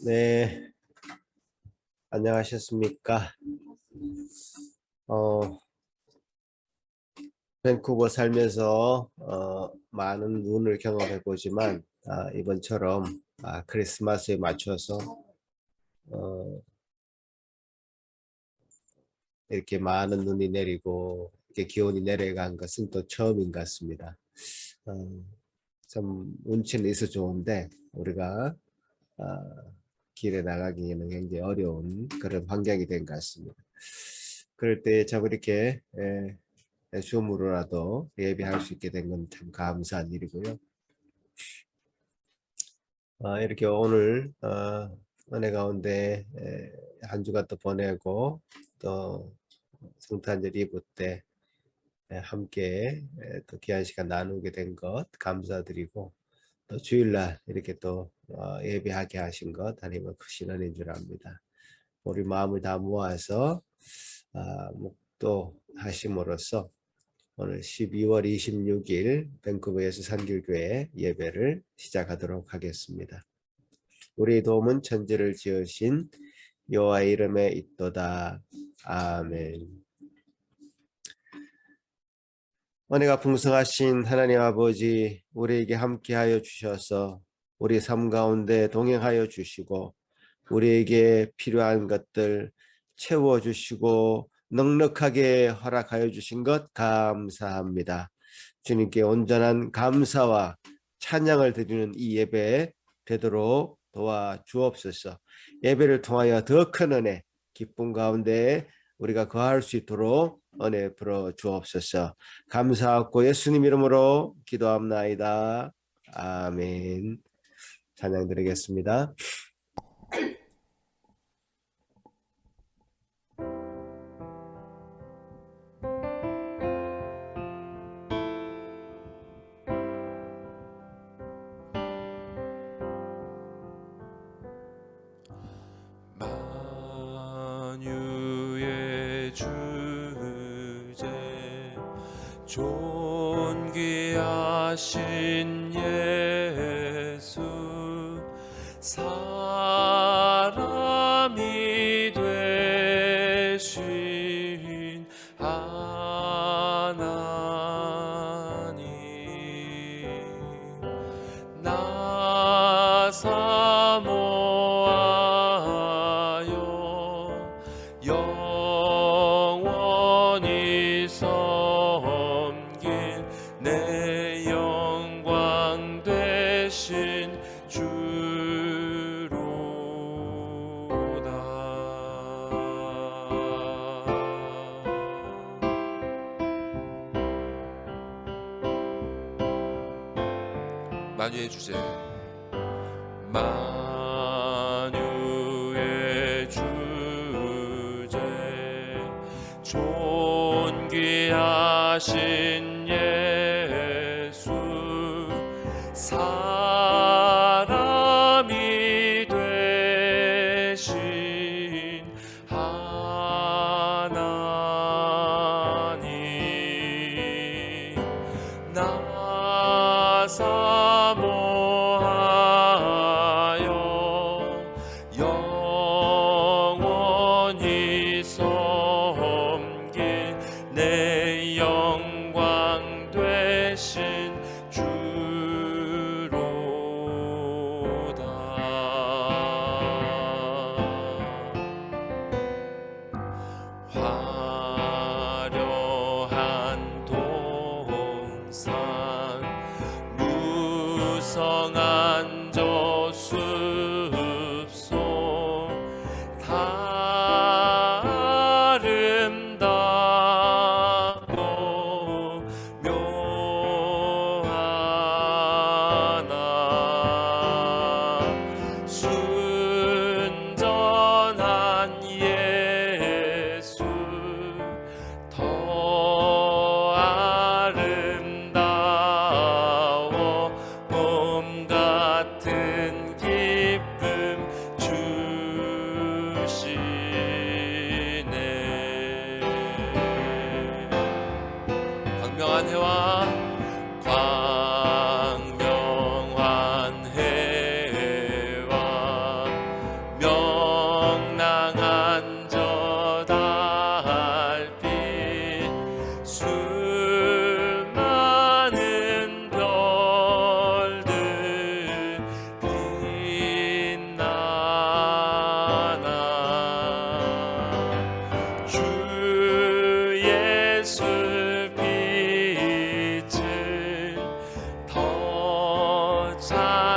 네, 안녕하셨습니까? 밴쿠버 살면서 많은 눈을 경험해 보지만 이번처럼 크리스마스에 맞춰서 이렇게 많은 눈이 내리고 이렇게 기온이 내려간 것은 또 처음인 것 같습니다. 참 운치는 있어 좋은데 우리가 길에 나가기에는 굉장히 어려운 그런 환경이 된 것 같습니다. 그럴 때 참 이렇게 줌으로라도 예배할 수 있게 된 건 참 감사한 일이고요. 이렇게 오늘 은혜 가운데 한 주가 또 보내고 또 성탄절 이브 때 함께 또 귀한 시간 나누게 된 것 감사드리고, 또 주일날 이렇게 또 예배하게 하신 것 하나님의 크신 은혜인 줄 압니다. 우리 마음을 다 모아서 묵도하심으로써 오늘 12월 26일 밴쿠버 예수산길교회 예배를 시작하도록 하겠습니다. 우리의 도움은 천지를 지으신 여호와의 이름에 있도다. 아멘. 은혜가 풍성하신 하나님 아버지, 우리에게 함께하여 주셔서 우리 삶 가운데 동행하여 주시고 우리에게 필요한 것들 채워주시고 넉넉하게 허락하여 주신 것 감사합니다. 주님께 온전한 감사와 찬양을 드리는 이 예배 되도록 도와주옵소서. 예배를 통하여 더 큰 은혜, 기쁨 가운데 우리가 거할 수 있도록 은혜 부어 주옵소서. 감사하고 예수님 이름으로 기도합나이다. 아멘. 찬양 드리겠습니다. 만유의 주제 존귀하신 예수 사람이 되신 하나님 나 사모하여 영원히 섬길 내 영광 되신 주로다. 만유의 주제 만유의 주제 존귀하신 예수 사람이 되신 하나님 나 사모하여 영원히 섬길 내 영광 되신 주로다. 화려한 동산 무성한 저숲속 다 아름답고 묘하나 순전한 예수 더 아름다워 봄 같은 기쁨 주시네. 광명한 해와 광명한 해와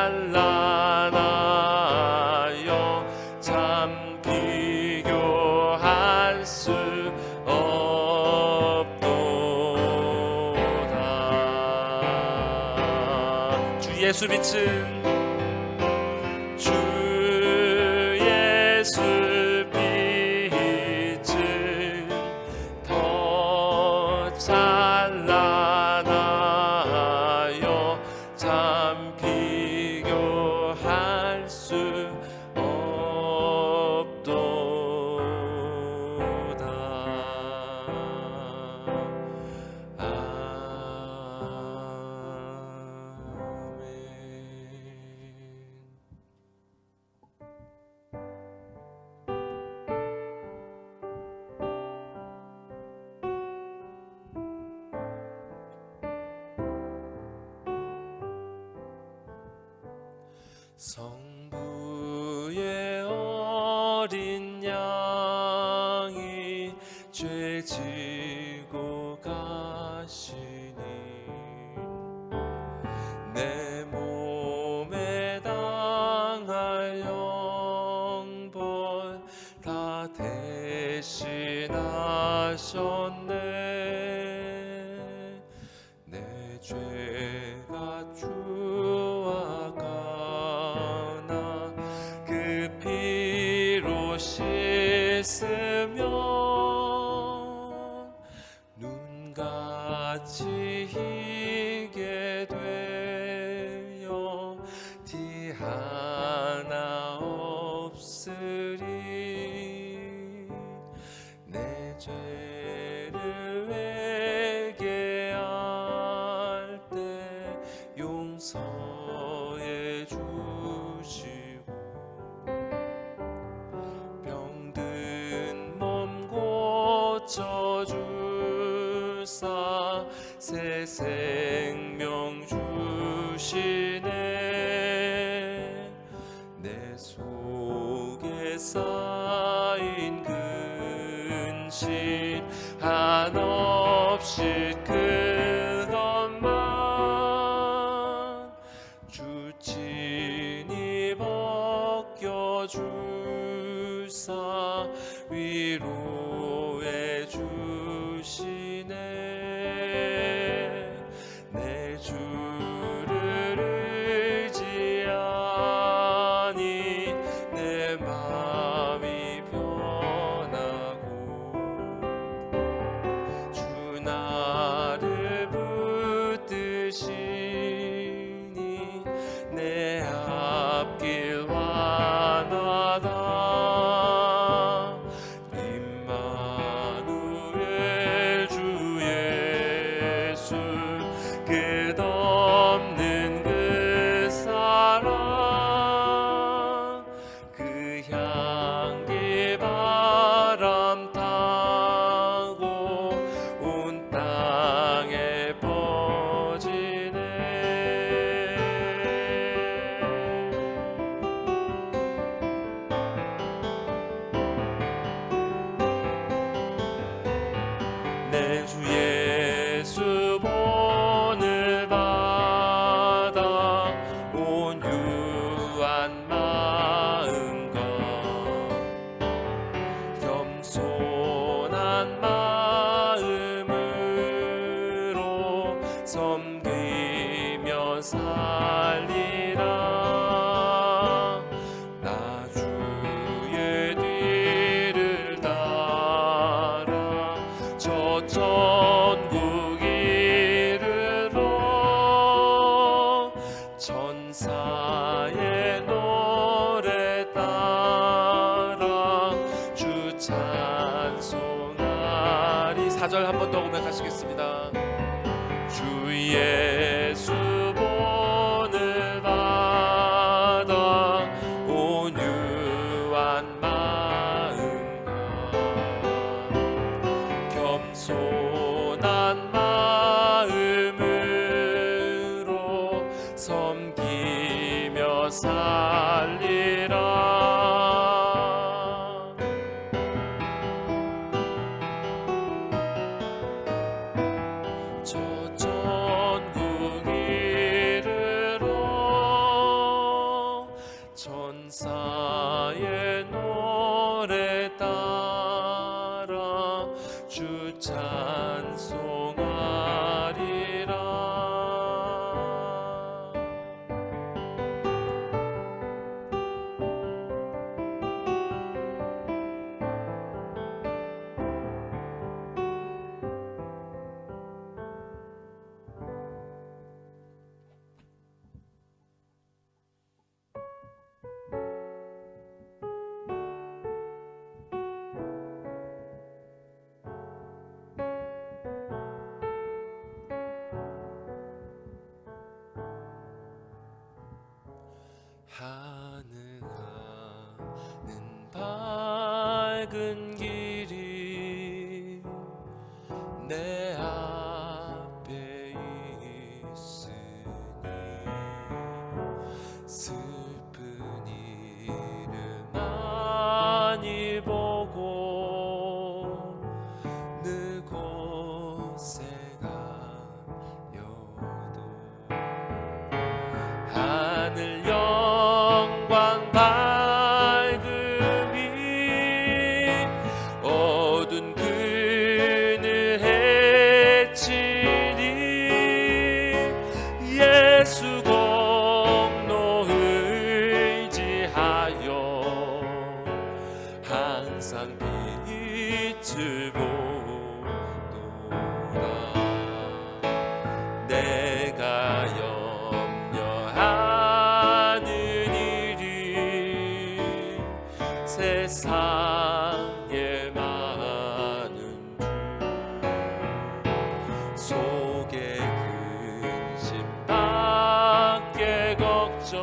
찬란하여 참 비교할 수 없도다. 주 예수 빛은 주 예수 빛은 더 찬란하여 참 비교할 수 없도다. 성부의 어린 양이 죄 지고 가시니 내 몸에 당할 영벌 다 대신하셨네. 내 죄가 주악하나 그 피로 씻으면 눈같이 희게 되어 티 하나 없으리. 내 죄를 회개할 때 용서해 주시고 병든 몸 고쳐주사 새 생명 주시네. 내 속에 쌓인 근심 한없이 그것만 주 친히 벗겨주사 위로해 주시네. 내 주를 의지하니 내 마음이 변하고 주 나를 붙드시니 내 앞길 환하다. 임마누엘 주 예수 끝없는 그 사랑 그 향기 바람 타고 온 땅에 퍼지네. 내 주 예수 본을 받아 온유한 마음과 겸손한 마음으로 섬기며 살리라. 나 주의 뒤를 따라 저 천국 이르러 천사의 노래 따라 주 찬송하리. 4절 한 번 더 고백하시겠습니다. 주 예수 본을 받아 온유한 마음과 겸손한 마음으로 섬기며 살리라. 저 천국 이르러 가능한 밝은 길이 내 앞에 있으니 슬픈 일을 많이 보고 느 곳에 가여도 하늘 영광 밝음이 어두운 그늘 헤치니 예수 공로 의지하여 항상 빛을 보노라. 내가 염려하는 일이 세상에 많은 주 속에 근심 밖에 걱정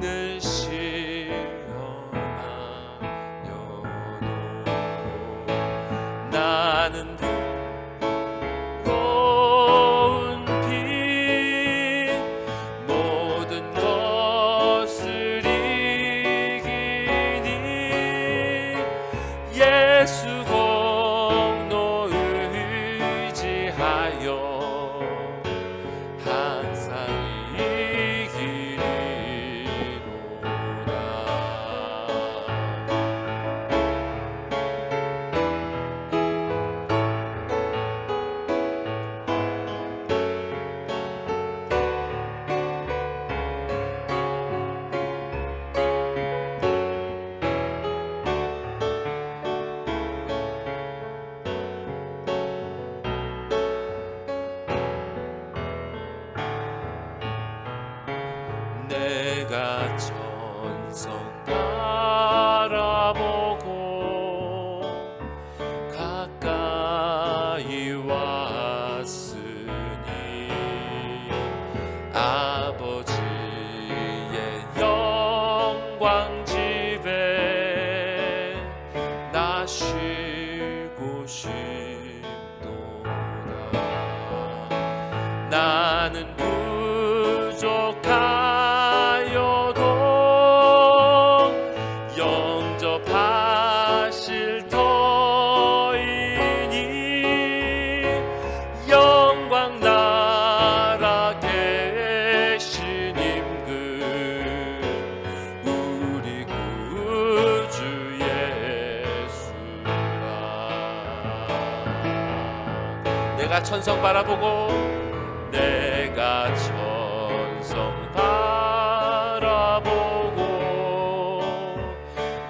늘 시험하여도 나는 두려운 빛 모든 것을 이기니 예수 공로 의지하여 항상 이기리로다. 내가 천성 바라보고 가까이 왔으니 아버지의 영광 집에 나 쉬고 싶도다. 나는 부족하여도 영접하실 터이니 영광 나라 계신 임금 우리 구주 예수라. 내가 천성 바라보고 내가 천성 바라보고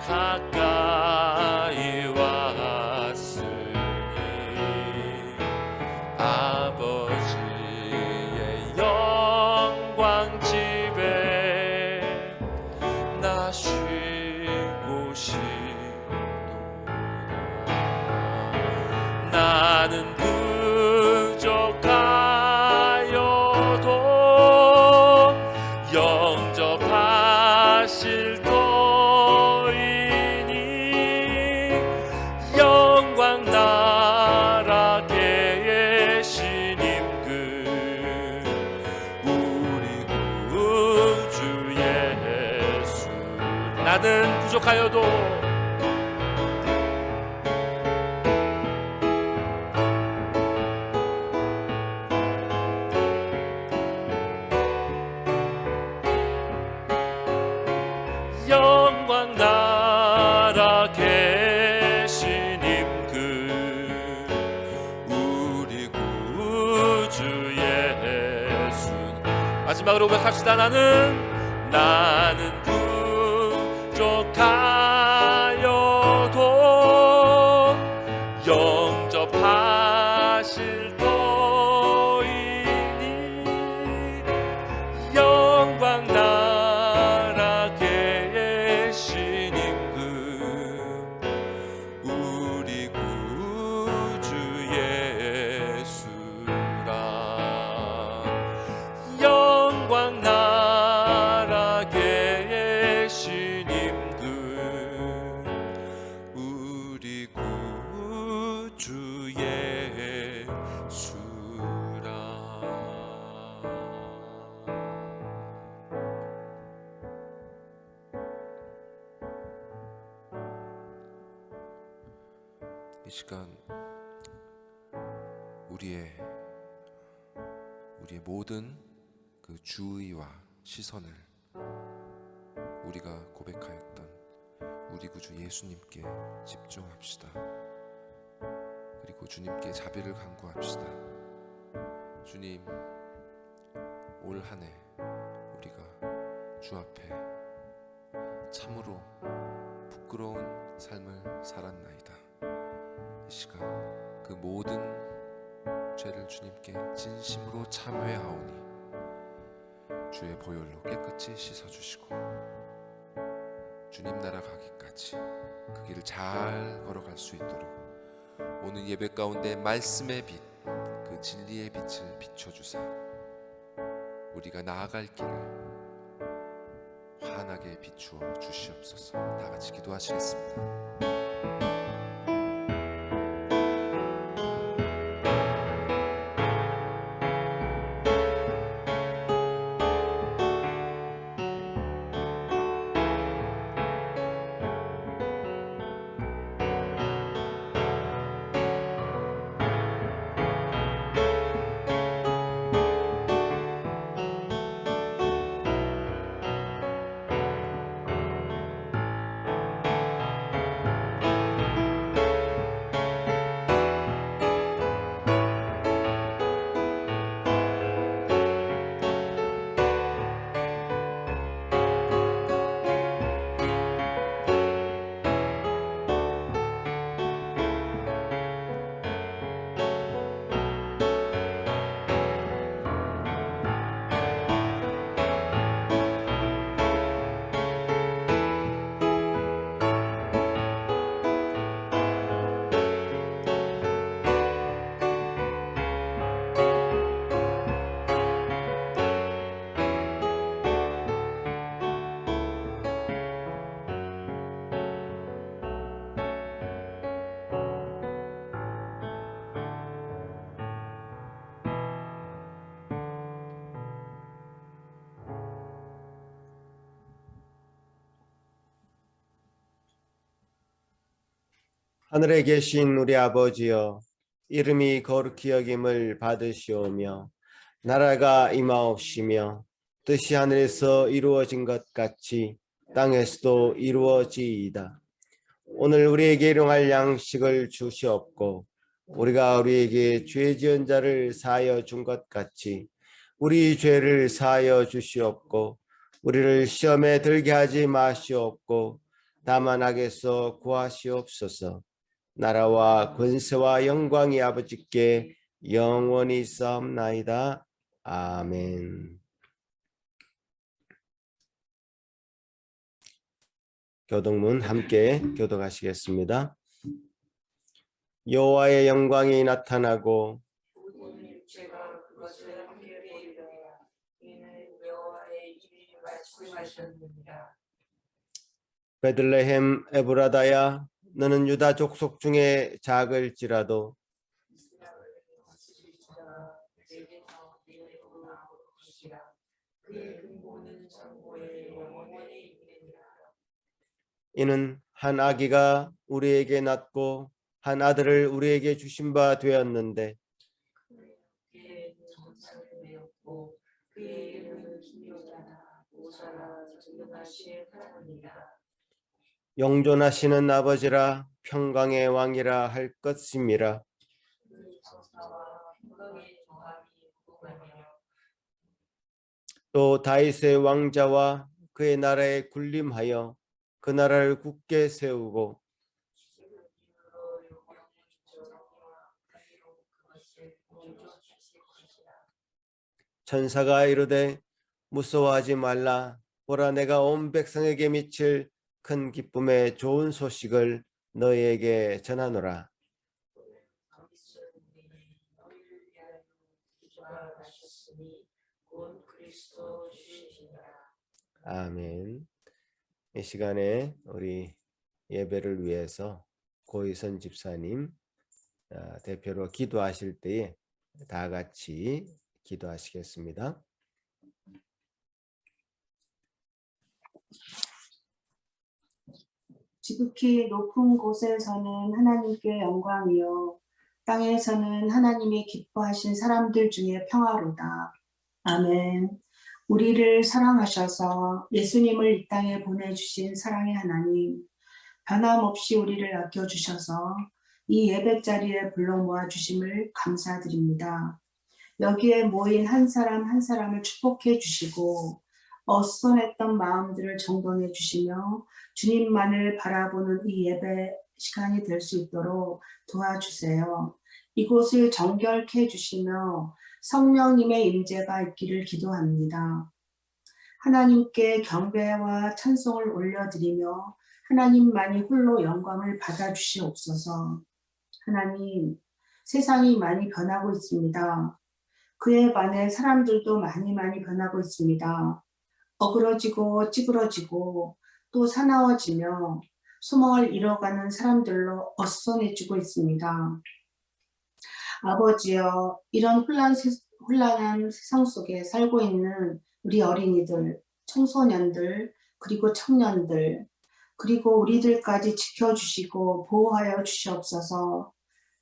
가까이 왔으니 아버지의 영광 집에 나 쉬고 싶도다. 나는 부족하여도 영접하실 터이니 영광 나라 계신 임금 우리 구주 예수. 나는 부족하여도 영광 나라 계신 임금 우리 구주 예수. 마지막으로 고백합시다. 나는 부족하여도 영접하실 터이니 영광 나라 계신 임금 우리 구주 예수라. 영광 나라 이 시간 우리의 모든 그 주의와 시선을 우리가 고백하였던 우리 구주 예수님께 집중합시다. 그리고 주님께 자비를 간구합시다. 주님, 올 한 해 우리가 주 앞에 참으로 부끄러운 삶을 살았나이다. 이 시간 그 모든 죄를 주님께 진심으로 참회하오니 주의 보혈로 깨끗이 씻어주시고 주님 나라 가기까지 그 길을 잘 걸어갈 수 있도록 오늘 예배 가운데 말씀의 빛, 그 진리의 빛을 비춰주사 우리가 나아갈 길을 환하게 비추어 주시옵소서. 다 같이 기도하시겠습니다. 하늘에 계신 우리 아버지여, 이름이 거룩히 여김을 받으시오며 나라가 임하옵시며 뜻이 하늘에서 이루어진 것 같이 땅에서도 이루어지이다. 오늘 우리에게 일용할 양식을 주시옵고 우리가 우리에게 죄 지은 자를 사하여 준 것 같이 우리 죄를 사하여 주시옵고 우리를 시험에 들게 하지 마시옵고 다만 악에서 구하시옵소서. 나라와 권세와 영광이 아버지께 영원히 있사옵나이다. 아멘. 교독문 함께 교독하시겠습니다. 여호와의 영광이 나타나고 모든 육체가 그것을 한결에 이르노라. 이는 여호와의 입이 말씀하셨느니라. 베들레헴 에브라다야, 너는 유다 족속 중에 작을지라도 이는 한 아기가 우리에게 낳고 한 아들을 우리에게 주신 바 되었는데 영존하시는 아버지라 평강의 왕이라 할 것임이라. 또 다윗의 왕자와 그의 나라에 군림하여 그 나라를 굳게 세우고 천사가 이르되 무서워하지 말라. 보라, 내가 온 백성에게 미칠 큰 기쁨의 좋은 소식을 너희에게 전하노라. 아멘. 이 시간에 우리 예배를 위해서 고희선 집사님 대표로 기도하실 때에 다 같이 기도하시겠습니다. 지극히 높은 곳에서는 하나님께 영광이요 땅에서는 하나님이 기뻐하신 사람들 중에 평화로다. 아멘. 우리를 사랑하셔서 예수님을 이 땅에 보내주신 사랑의 하나님, 변함없이 우리를 아껴주셔서 이 예배 자리에 불러 모아주심을 감사드립니다. 여기에 모인 한 사람 한 사람을 축복해 주시고 어수선했던 마음들을 정돈해 주시며 주님만을 바라보는 이 예배 시간이 될 수 있도록 도와주세요. 이곳을 정결케 해주시며 성령님의 임재가 있기를 기도합니다. 하나님께 경배와 찬송을 올려드리며 하나님만이 홀로 영광을 받아주시옵소서. 하나님, 세상이 많이 변하고 있습니다. 그에 반해 사람들도 많이 변하고 있습니다. 어그러지고 찌그러지고 또 사나워지며 소망을 잃어가는 사람들로 어수선해지고 있습니다. 아버지여, 이런 혼란한 세상 속에 살고 있는 우리 어린이들, 청소년들, 그리고 청년들, 그리고 우리들까지 지켜주시고 보호하여 주시옵소서.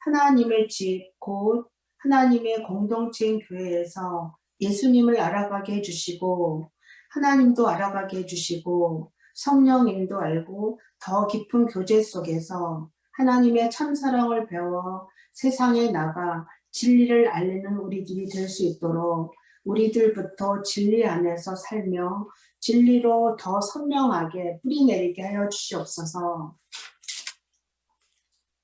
하나님의 집, 곧 하나님의 공동체인 교회에서 예수님을 알아가게 해주시고 하나님도 알아가게 해주시고 성령님도 알고 더 깊은 교제 속에서 하나님의 참사랑을 배워 세상에 나가 진리를 알리는 우리들이 될 수 있도록 우리들부터 진리 안에서 살며 진리로 더 선명하게 뿌리내리게 하여 주시옵소서.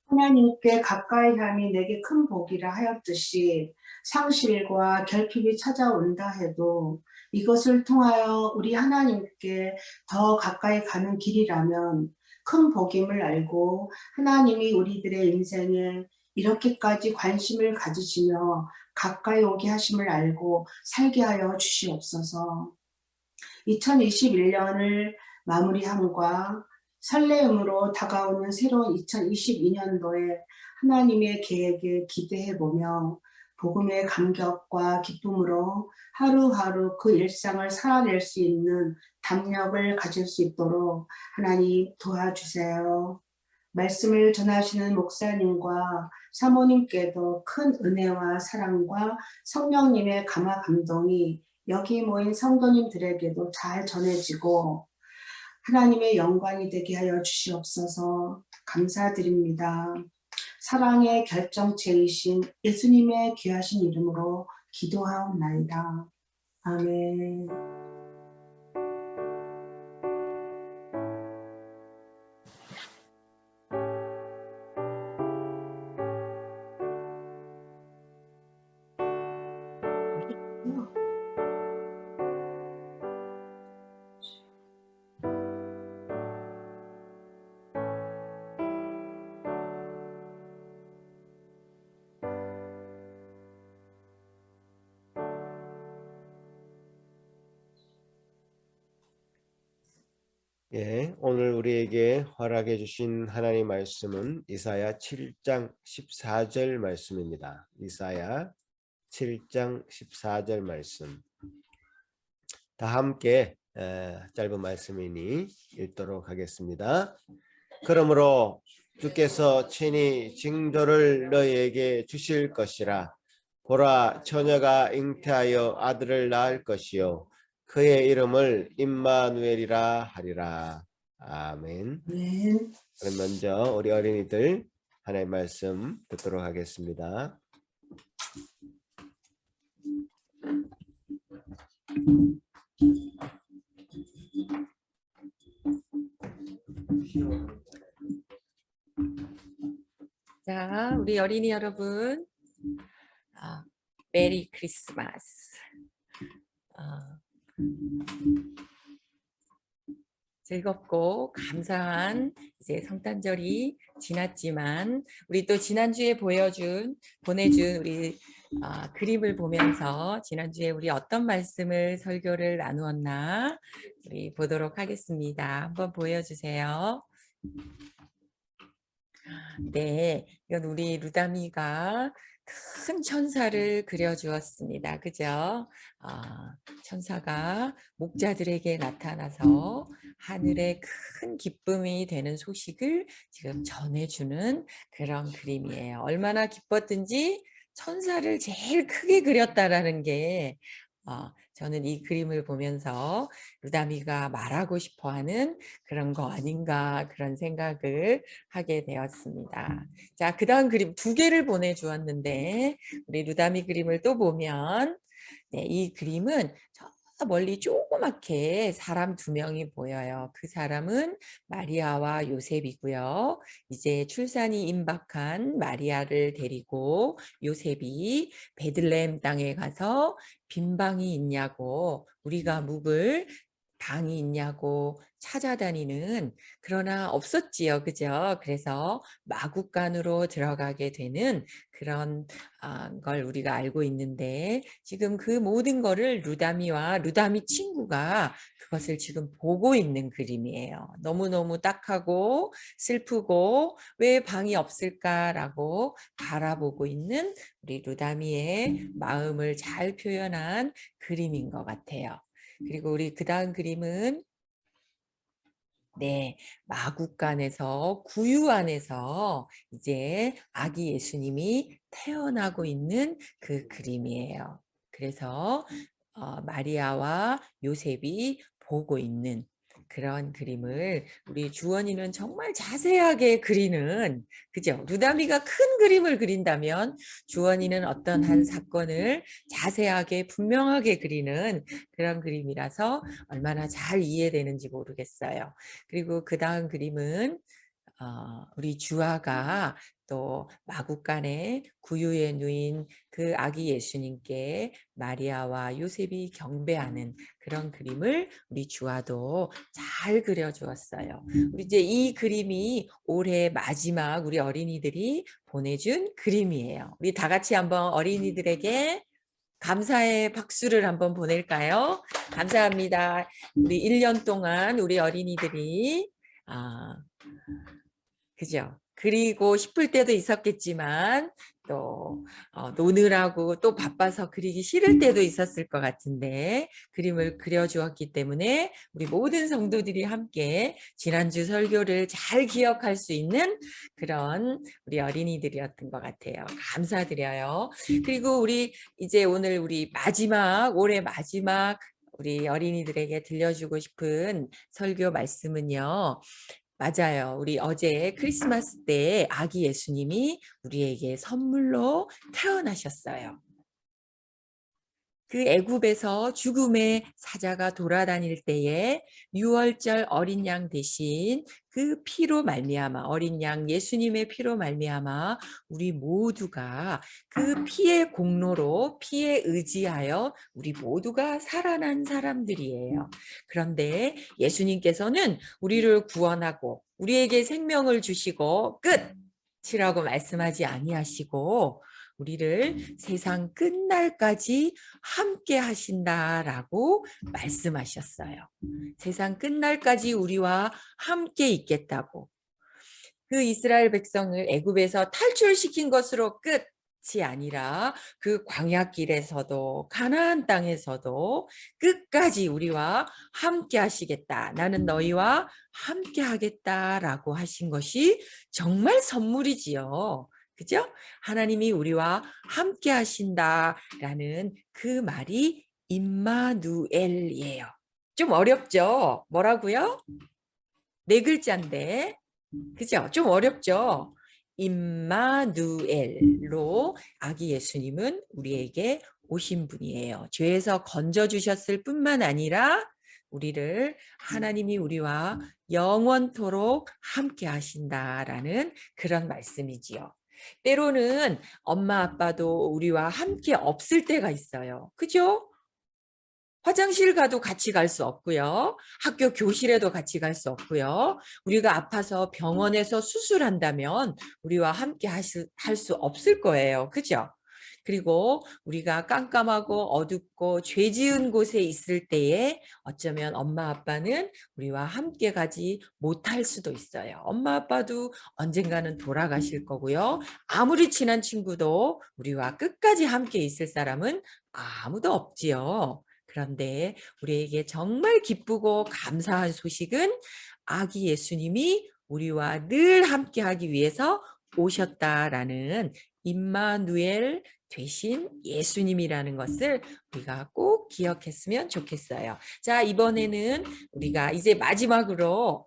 하나님께 가까이 함이 내게 큰 복이라 하였듯이 상실과 결핍이 찾아온다 해도 이것을 통하여 우리 하나님께 더 가까이 가는 길이라면 큰 복임을 알고 하나님이 우리들의 인생에 이렇게까지 관심을 가지시며 가까이 오게 하심을 알고 살게 하여 주시옵소서. 2021년을 마무리함과 설레임으로 다가오는 새로운 2022년도에 하나님의 계획을 기대해보며 복음의 감격과 기쁨으로 하루하루 그 일상을 살아낼 수 있는 담력을 가질 수 있도록 하나님 도와주세요. 말씀을 전하시는 목사님과 사모님께도 큰 은혜와 사랑과 성령님의 감화 감동이 여기 모인 성도님들에게도 잘 전해지고 하나님의 영광이 되게 하여 주시옵소서. 감사드립니다. 사랑의 결정체이신 예수님의 귀하신 이름으로 기도하옵나이다. 아멘. 예, 오늘 우리에게 허락해 주신 하나님 말씀은 이사야 7장 14절 말씀입니다. 이사야 7장 14절 말씀. 다 함께 짧은 말씀이니 읽도록 하겠습니다. 그러므로 주께서 친히 징조를 너희에게 주실 것이라. 보라, 처녀가 잉태하여 아들을 낳을 것이요 그의 이름을 임마누엘이라 하리라. 아멘. 네. 그럼 먼저 우리 어린이들 하나님의 말씀 듣도록 하겠습니다. 자, 우리 어린이 여러분, 메리 크리스마스. 즐겁고 감사한 이제 성탄절이 지났지만 우리 또 지난주에 보내준 우리 그림을 보면서 지난주에 우리 어떤 말씀을 설교를 나누었나 우리 보도록 하겠습니다. 한번 보여주세요. 네, 이건 우리 루다미가 큰 천사를 그려주었습니다. 그죠? 천사가 목자들에게 나타나서 하늘의 큰 기쁨이 되는 소식을 지금 전해주는 그런 그림이에요. 얼마나 기뻤든지 천사를 제일 크게 그렸다라는 게 저는 이 그림을 보면서 루다미가 말하고 싶어하는 그런 거 아닌가 그런 생각을 하게 되었습니다. 자, 그 다음 그림 2개를 보내주었는데 우리 루다미 그림을 또 보면 네, 이 그림은 저 멀리 조그맣게 사람 2명이 보여요. 그 사람은 마리아와 요셉이고요. 이제 출산이 임박한 마리아를 데리고 요셉이 베들레헴 땅에 가서 빈 방이 있냐고 우리가 묵을 방이 있냐고 찾아다니는 그러나 없었지요. 그죠? 그래서 마구간으로 들어가게 되는 그런 걸 우리가 알고 있는데 지금 그 모든 거를 루다미와 루다미 친구가 그것을 지금 보고 있는 그림이에요. 너무너무 딱하고 슬프고 왜 방이 없을까라고 바라보고 있는 우리 루다미의 마음을 잘 표현한 그림인 것 같아요. 그리고 우리 그 다음 그림은 네, 마구간에서 구유 안에서 이제 아기 예수님이 태어나고 있는 그 그림이에요. 그래서 마리아와 요셉이 보고 있는 그런 그림을 우리 주원이는 정말 자세하게 그리는 그죠? 루다미가 큰 그림을 그린다면 주원이는 어떤 한 사건을 자세하게 분명하게 그리는 그런 그림이라서 얼마나 잘 이해되는지 모르겠어요. 그리고 그 다음 그림은 우리 주아가 또 마구간에 구유에 누인 그 아기 예수님께 마리아와 요셉이 경배하는 그런 그림을 우리 주아도 잘 그려주었어요. 우리 이제 이 그림이 올해 마지막 우리 어린이들이 보내준 그림이에요. 우리 다 같이 한번 어린이들에게 감사의 박수를 한번 보낼까요? 감사합니다. 우리 1년 동안 우리 어린이들이 그죠? 그리고 싶을 때도 있었겠지만 또 노느라고 또 바빠서 그리기 싫을 때도 있었을 것 같은데 그림을 그려주었기 때문에 우리 모든 성도들이 함께 지난주 설교를 잘 기억할 수 있는 그런 우리 어린이들이었던 것 같아요. 감사드려요. 그리고 우리 이제 오늘 우리 마지막 올해 마지막 우리 어린이들에게 들려주고 싶은 설교 말씀은요. 맞아요. 우리 어제 크리스마스 때 아기 예수님이 우리에게 선물로 태어나셨어요. 그 애굽에서 죽음의 사자가 돌아다닐 때에 유월절 어린 양 대신 그 피로 말미암아 어린 양 예수님의 피로 말미암아 우리 모두가 그 피의 공로로 피에 의지하여 우리 모두가 살아난 사람들이에요. 그런데 예수님께서는 우리를 구원하고 우리에게 생명을 주시고 끝이라고 말씀하지 아니하시고 우리를 세상 끝날까지 함께 하신다라고 말씀하셨어요. 세상 끝날까지 우리와 함께 있겠다고. 그 이스라엘 백성을 애굽에서 탈출시킨 것으로 끝이 아니라 그 광야길에서도 가나안 땅에서도 끝까지 우리와 함께 하시겠다. 나는 너희와 함께 하겠다라고 하신 것이 정말 선물이지요. 그죠? 하나님이 우리와 함께 하신다라는 그 말이 임마누엘이에요. 좀 어렵죠? 뭐라고요? 4글자인데 그죠? 좀 어렵죠? 임마누엘로 아기 예수님은 우리에게 오신 분이에요. 죄에서 건져주셨을 뿐만 아니라 우리를 하나님이 우리와 영원토록 함께 하신다라는 그런 말씀이지요. 때로는 엄마 아빠도 우리와 함께 없을 때가 있어요. 그죠? 화장실 가도 같이 갈 수 없고요. 학교 교실에도 같이 갈 수 없고요. 우리가 아파서 병원에서 수술한다면 우리와 함께 할 수 없을 거예요. 그죠? 그리고 우리가 깜깜하고 어둡고 죄 지은 곳에 있을 때에 어쩌면 엄마 아빠는 우리와 함께 가지 못할 수도 있어요. 엄마 아빠도 언젠가는 돌아가실 거고요. 아무리 친한 친구도 우리와 끝까지 함께 있을 사람은 아무도 없지요. 그런데 우리에게 정말 기쁘고 감사한 소식은 아기 예수님이 우리와 늘 함께하기 위해서 오셨다라는 임마누엘 되신 예수님이라는 것을 우리가 꼭 기억했으면 좋겠어요. 자, 이번에는 우리가 이제 마지막으로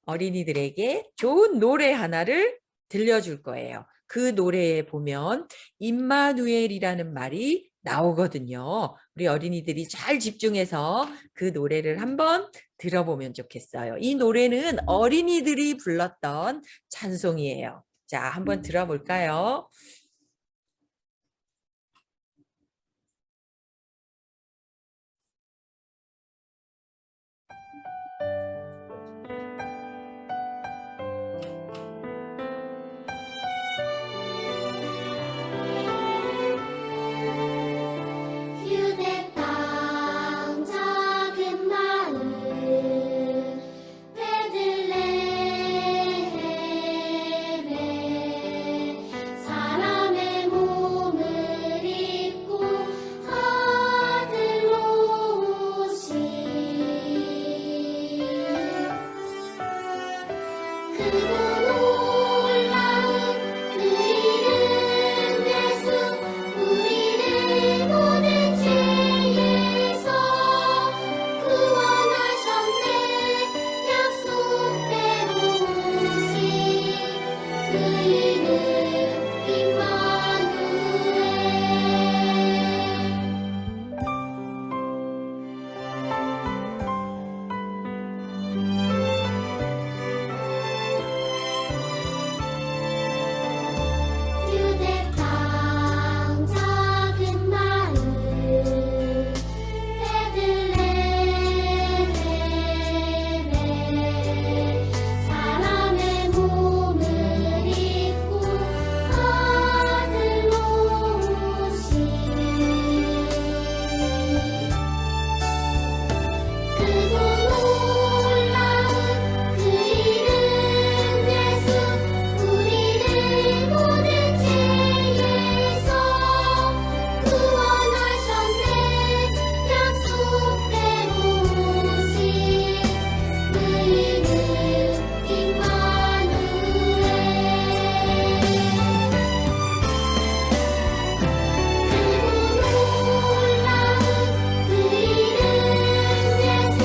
어린이들에게 좋은 노래 하나를 들려줄 거예요. 그 노래에 보면 임마누엘이라는 말이 나오거든요. 우리 어린이들이 잘 집중해서 그 노래를 한번 들어보면 좋겠어요. 이 노래는 어린이들이 불렀던 찬송이에요. 자, 한번 들어볼까요? 휴대 땅 작은 마을 베들레헴에 사람의 몸을 입고 아들로 오신 크고 놀라운 그 이름 예수 우리를 모든 죄에서 구원하셨네 약속대로 오신 그 이름 임마누엘 휴대 땅 작은 마을 베들레헴에 사람의 몸을 입고 아들로 오신 크고 놀라운 그 이름 예수 우리를 모든 죄에서 구원하셨네 약속대로 오신 그 이름 임마누엘 크고 놀라운 그 이름 예수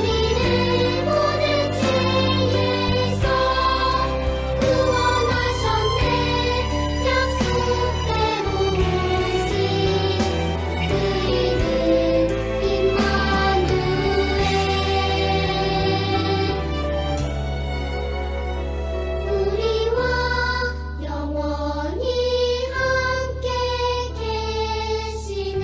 우리를 모든 죄에서 구원하셨네 약속대로 오신 그 이름 임마누엘 우리와 영원히 함께 계시네.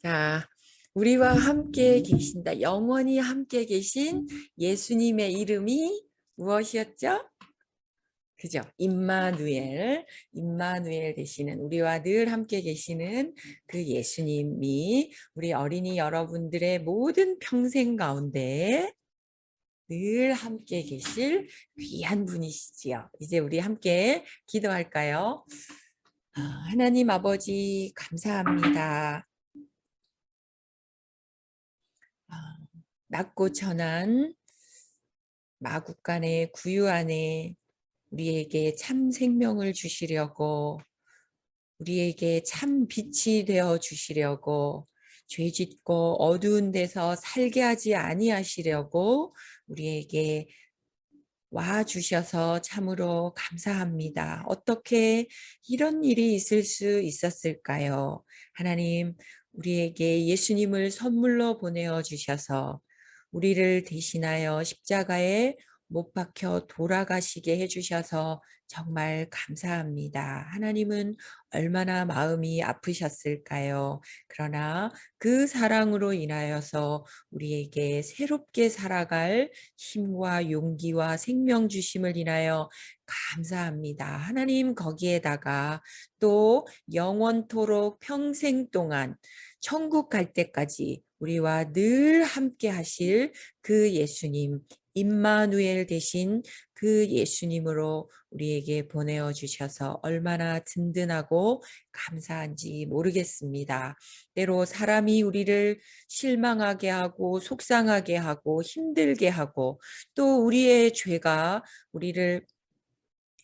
자, 우리와 함께 계신다. 영원히 함께 계신 예수님의 이름이 무엇이었죠? 그죠? 임마누엘, 임마누엘 되시는 우리와 늘 함께 계시는 그 예수님이 우리 어린이 여러분들의 모든 평생 가운데 늘 함께 계실 귀한 분이시지요. 이제 우리 함께 기도할까요? 하나님 아버지 감사합니다. 낮고 천한 마국간의 구유 안에 우리에게 참 생명을 주시려고 우리에게 참 빛이 되어 주시려고 죄짓고 어두운 데서 살게 하지 아니하시려고 우리에게 와 주셔서 참으로 감사합니다. 어떻게 이런 일이 있을 수 있었을까요? 하나님, 우리에게 예수님을 선물로 보내어 주셔서 우리를 대신하여 십자가에 못 박혀 돌아가시게 해주셔서 정말 감사합니다. 하나님은 얼마나 마음이 아프셨을까요? 그러나 그 사랑으로 인하여서 우리에게 새롭게 살아갈 힘과 용기와 생명 주심을 인하여 감사합니다. 하나님 거기에다가 또 영원토록 평생 동안 천국 갈 때까지 우리와 늘 함께 하실 그 예수님, 임마누엘 되신 그 예수님으로 우리에게 보내어 주셔서 얼마나 든든하고 감사한지 모르겠습니다. 때로 사람이 우리를 실망하게 하고 속상하게 하고 힘들게 하고 또 우리의 죄가 우리를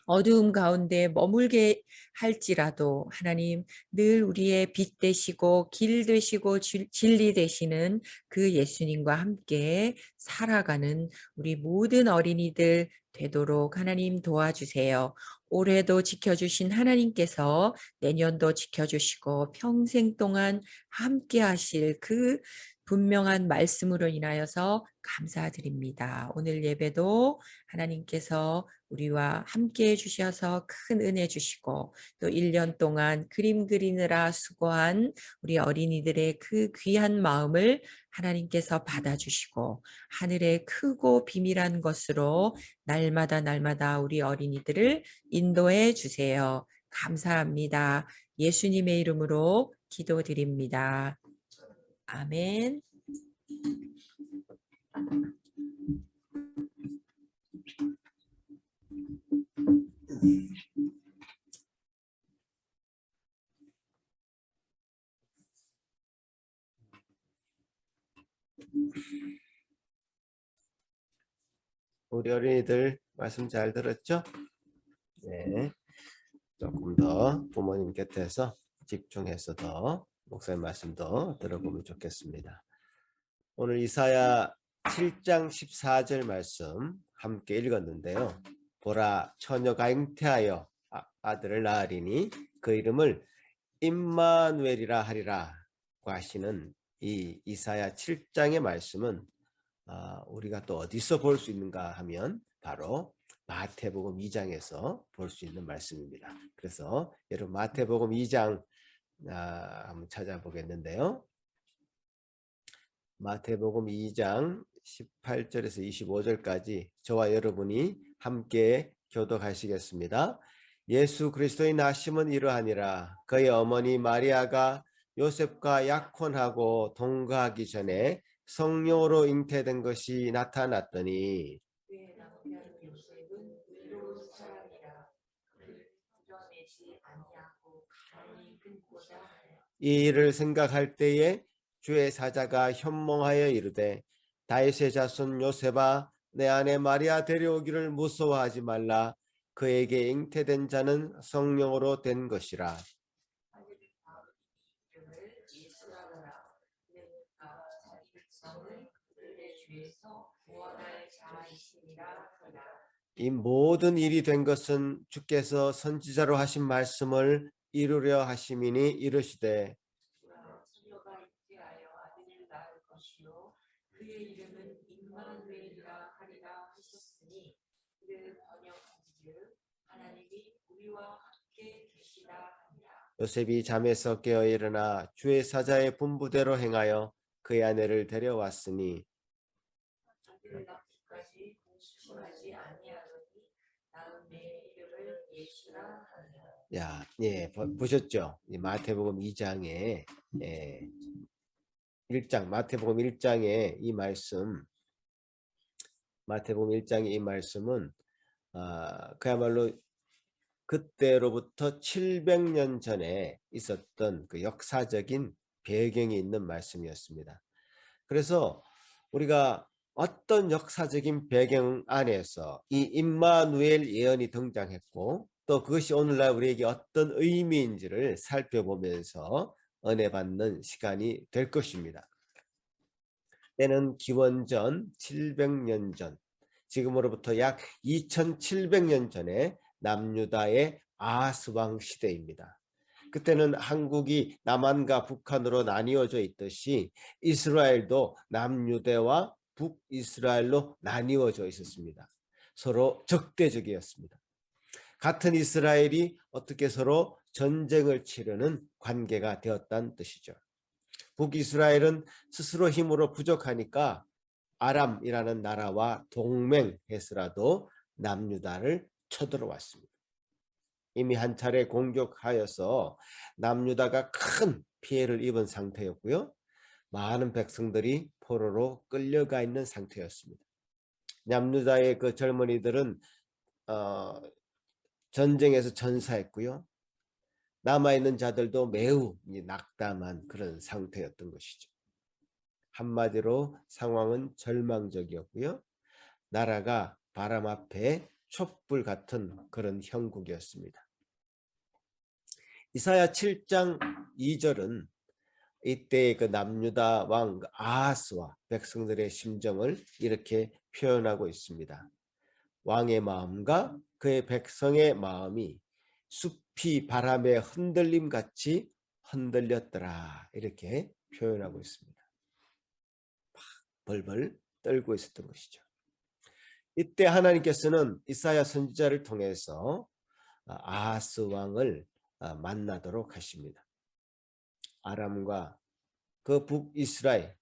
어두움 가운데 머물게 할지라도 하나님 늘 우리의 빛 되시고 길 되시고 진리 되시는 그 예수님과 함께 살아가는 우리 모든 어린이들 되도록 하나님 도와주세요. 올해도 지켜주신 하나님께서 내년도 지켜주시고 평생 동안 함께 하실 그 분명한 말씀으로 인하여서 감사드립니다. 오늘 예배도 하나님께서 우리와 함께 해주셔서 큰 은혜 주시고 또 1년 동안 그림 그리느라 수고한 우리 어린이들의 그 귀한 마음을 하나님께서 받아주시고 하늘의 크고 비밀한 것으로 날마다 우리 어린이들을 인도해 주세요. 감사합니다. 예수님의 이름으로 기도드립니다. 아멘. 우리 어린이들 말씀 잘 들었죠? 네. 조금 더 부모님 곁에서 집중해서 더 목사님 말씀도 들어보면 좋겠습니다. 오늘 이사야 7장 14절 말씀 함께 읽었는데요. 보라, 처녀가 잉태하여 아들을 낳으리니 그 이름을 임마누엘이라 하리라고 하시는 이 이사야 7장의 말씀은 우리가 또 어디서 볼 수 있는가 하면 바로 마태복음 2장에서 볼 수 있는 말씀입니다. 그래서 여러분 마태복음 2장 한번 찾아보겠는데요. 마태복음 2장 18절에서 25절까지 저와 여러분이 함께 교독하시겠습니다. 예수 그리스도의 나심은 이러하니라. 그의 어머니 마리아가 요셉과 약혼하고 동거하기 전에 성령으로 잉태된 것이 나타났더니 그의 남편 요셉은 의로운 사람이라 그를 드러내지 아니하고 가만히 끊고자 하여 이 일을 생각할 때에 주의 사자가 현몽하여 이르되 다윗의 자손 요셉아 내 아내 마리아 데려오기를 무서워하지 말라. 그에게 잉태된 자는 성령으로 된 것이라. 하늘의 이름을 예수라 하라. 그러니까 자기 백성을 그들의 죄에서 구원할 자이시니라 하라. 이 모든 일이 된 것은 주께서 선지자로 하신 말씀을 이루려 하심이니 이르시되 처녀가 잉태하여 아들을 낳을 것이요 그의 이름은 임마누엘이라 하리라 하셨으니 이를 번역한즉 하나님이 우리와 함께 계시다 하니라. 요셉이 잠에서 깨어 일어나 주의 사자의 분부대로 행하여 그의 아내를 데려왔으니 아들을 낳기까지 공수하지 아니하더니 낳은 내 이름을 예수라 하니라. 보셨죠? 이 마태복음 2장에 1장 마태복음 1장에 이 말씀 마태복음 1장의 이 말씀은 그야말로 그때로부터 700년 전에 있었던 그 역사적인 배경이 있는 말씀이었습니다. 그래서 우리가 어떤 역사적인 배경 안에서 이 임마누엘 예언이 등장했고 또 그것이 오늘날 우리에게 어떤 의미인지를 살펴보면서 은혜 받는 시간이 될 것입니다. 때는 기원전 700년 전, 지금으로부터 약 2700년 전에 남유다의 아하스왕 시대입니다. 그때는 한국이 남한과 북한으로 나뉘어져 있듯이 이스라엘도 남유대와 북이스라엘로 나뉘어져 있었습니다. 서로 적대적이었습니다. 같은 이스라엘이 어떻게 서로 전쟁을 치르는 관계가 되었다는 뜻이죠. 북이스라엘은 스스로 힘으로 부족하니까 아람이라는 나라와 동맹해서라도 남유다를 쳐들어왔습니다. 이미 한 차례 공격하여서 남유다가 큰 피해를 입은 상태였고요. 많은 백성들이 포로로 끌려가 있는 상태였습니다. 남유다의 그 젊은이들은 전쟁에서 전사했고요. 남아있는 자들도 매우 낙담한 그런 상태였던 것이죠. 한마디로 상황은 절망적이었고요. 나라가 바람 앞에 촛불 같은 그런 형국이었습니다. 이사야 7장 2절은 이때 그 남유다 왕 아하스와 백성들의 심정을 이렇게 표현하고 있습니다. 왕의 마음과 그의 백성의 마음이 숲이 바람에 흔들림 같이 흔들렸더라, 이렇게 표현하고 있습니다. 벌벌 떨고 있었던 것이죠. 이때 하나님께서는 이사야 선지자를 통해서 아하스 왕을 만나도록 하십니다. 아람과 그 북이스라엘,